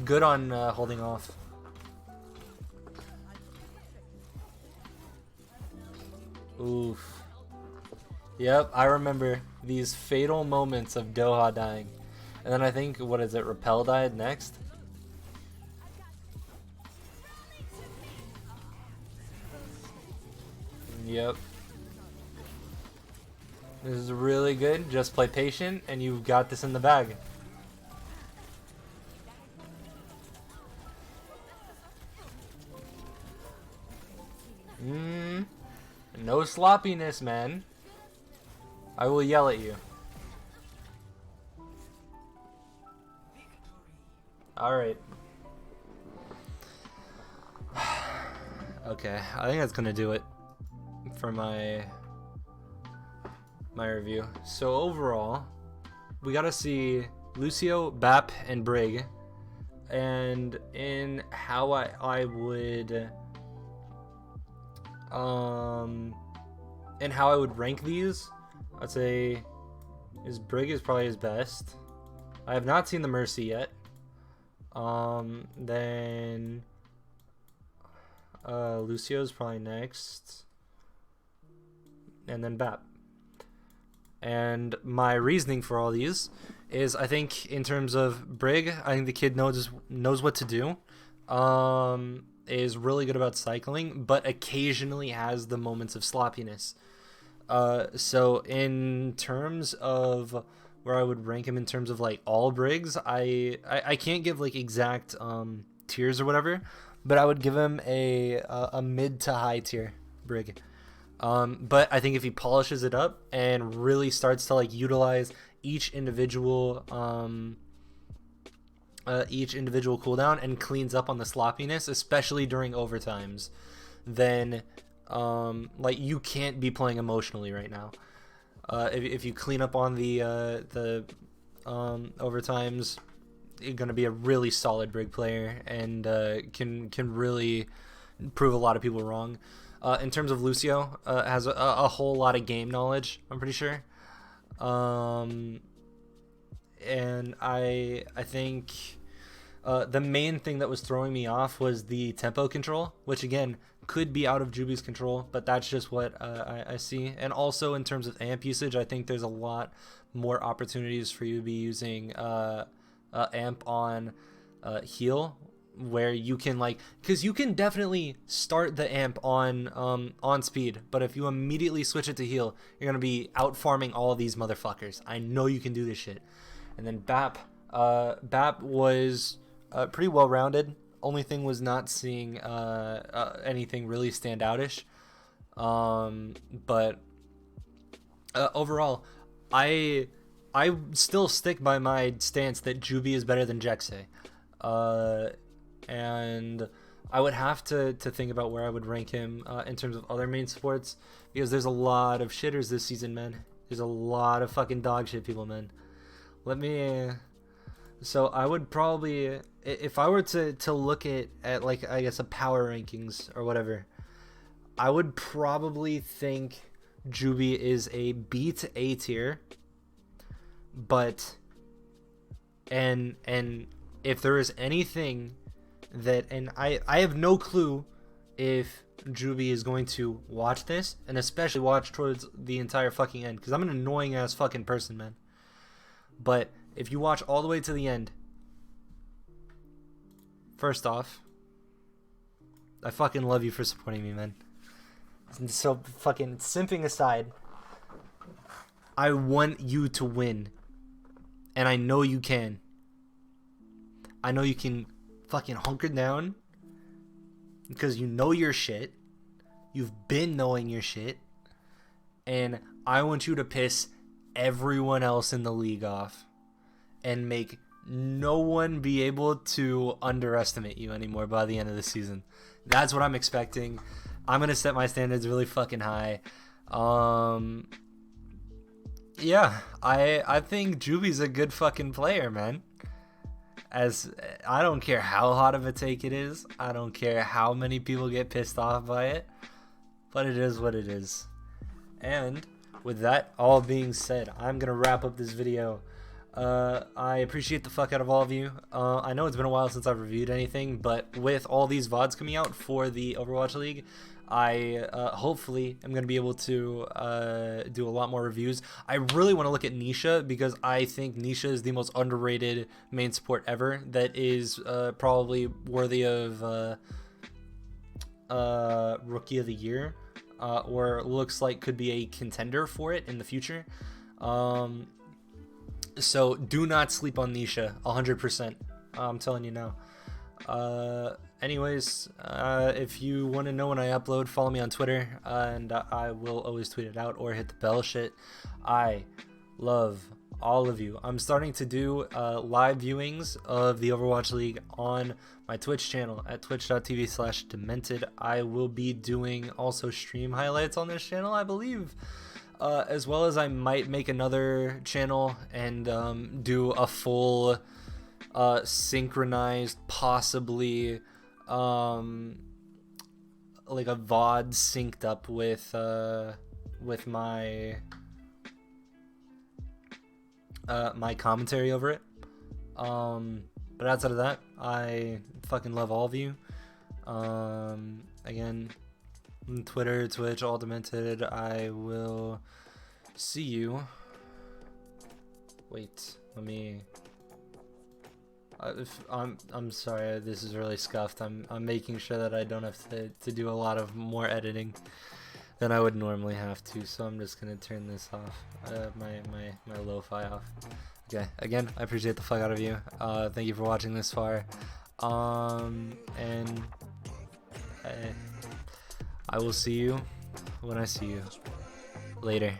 good on holding off. Oof. Yep, I remember these fatal moments of Doha dying. And then I think, what is it, Repel died next? Yep. This is really good. Just play patient, and you've got this in the bag. No sloppiness, man. I will yell at you. Alright. Okay, I think that's gonna do it for my review. So overall, we gotta see Lucio, Bap, and Brig, and in how I would and how I would rank these, I'd say Brig is probably his best. I have not seen the Mercy yet. Then Lucio's probably next, and then Bap. And my reasoning for all these is, I think in terms of Brig, I think the kid knows what to do. Is really good about cycling, but occasionally has the moments of sloppiness. So in terms of where I would rank him in terms of like all Brigs, I can't give like exact tiers or whatever, but I would give him a mid to high tier Brig. But I think if he polishes it up and really starts to like utilize each individual cooldown and cleans up on the sloppiness, especially during overtimes, then like you can't be playing emotionally right now. If you clean up on the overtimes, you're gonna be a really solid Brig player and can really prove a lot of people wrong. In terms of Lucio, has a whole lot of game knowledge, I'm pretty sure. And I think the main thing that was throwing me off was the tempo control, which again could be out of Joobi's control, but that's just what I see. And also in terms of amp usage, I think there's a lot more opportunities for you to be using amp on heal, where you can like, because you can definitely start the amp on speed, but if you immediately switch it to heal, you're gonna be out farming all of these motherfuckers. I know you can do this shit. And then Bap was pretty well rounded. Only thing was not seeing anything really stand outish. But overall, I still stick by my stance that Joobi is better than Jekse. And I would have to think about where I would rank him in terms of other main supports, because there's a lot of shitters this season, man. There's a lot of fucking dog shit people, man. So I would probably, if I were to look at like, I guess, a power rankings or whatever, I would probably think Joobi is a B to A tier. But and if there is anything that, and I have no clue if Joobi is going to watch this, and especially watch towards the entire fucking end, because I'm an annoying ass fucking person, man. But if you watch all the way to the end, first off, I fucking love you for supporting me, man. So fucking simping aside, I want you to win. And I know you can. I know you can fucking hunker down, because you know your shit. You've been knowing your shit. And I want you to piss everyone else in the league off and make no one be able to underestimate you anymore by the end of the season. That's what I'm expecting. I'm gonna set my standards really fucking high. Yeah, I think Joobi's a good fucking player, man. As I don't care how hot of a take it is, I don't care how many people get pissed off by it, but it is what it is. And with that all being said, I'm gonna wrap up this video. I appreciate the fuck out of all of you. I know it's been a while since I've reviewed anything, but with all these VODs coming out for the Overwatch League, I hopefully am going to be able to do a lot more reviews. I really want to look at Nisha, because I think Nisha is the most underrated main support ever, that is probably worthy of Rookie of the Year, or looks like could be a contender for it in the future. So do not sleep on Nisha, 100%. I'm telling you now. Anyways, if you want to know when I upload, follow me on Twitter, and I will always tweet it out or hit the bell shit. I love all of you. I'm starting to do live viewings of the Overwatch League on my Twitch channel at twitch.tv/demented. I will be doing also stream highlights on this channel, I believe, as well as I might make another channel and do a full synchronized, possibly like a VOD synced up with my my commentary over it. But outside of that, I fucking love all of you. Again, Twitter, Twitch, all demented. I will see you. Wait, let me. I'm sorry. This is really scuffed. I'm making sure that I don't have to do a lot of more editing than I would normally have to. So I'm just gonna turn this off. My lo-fi off. Okay. Again, I appreciate the fuck out of you. Thank you for watching this far. And I will see you when I see you. Later.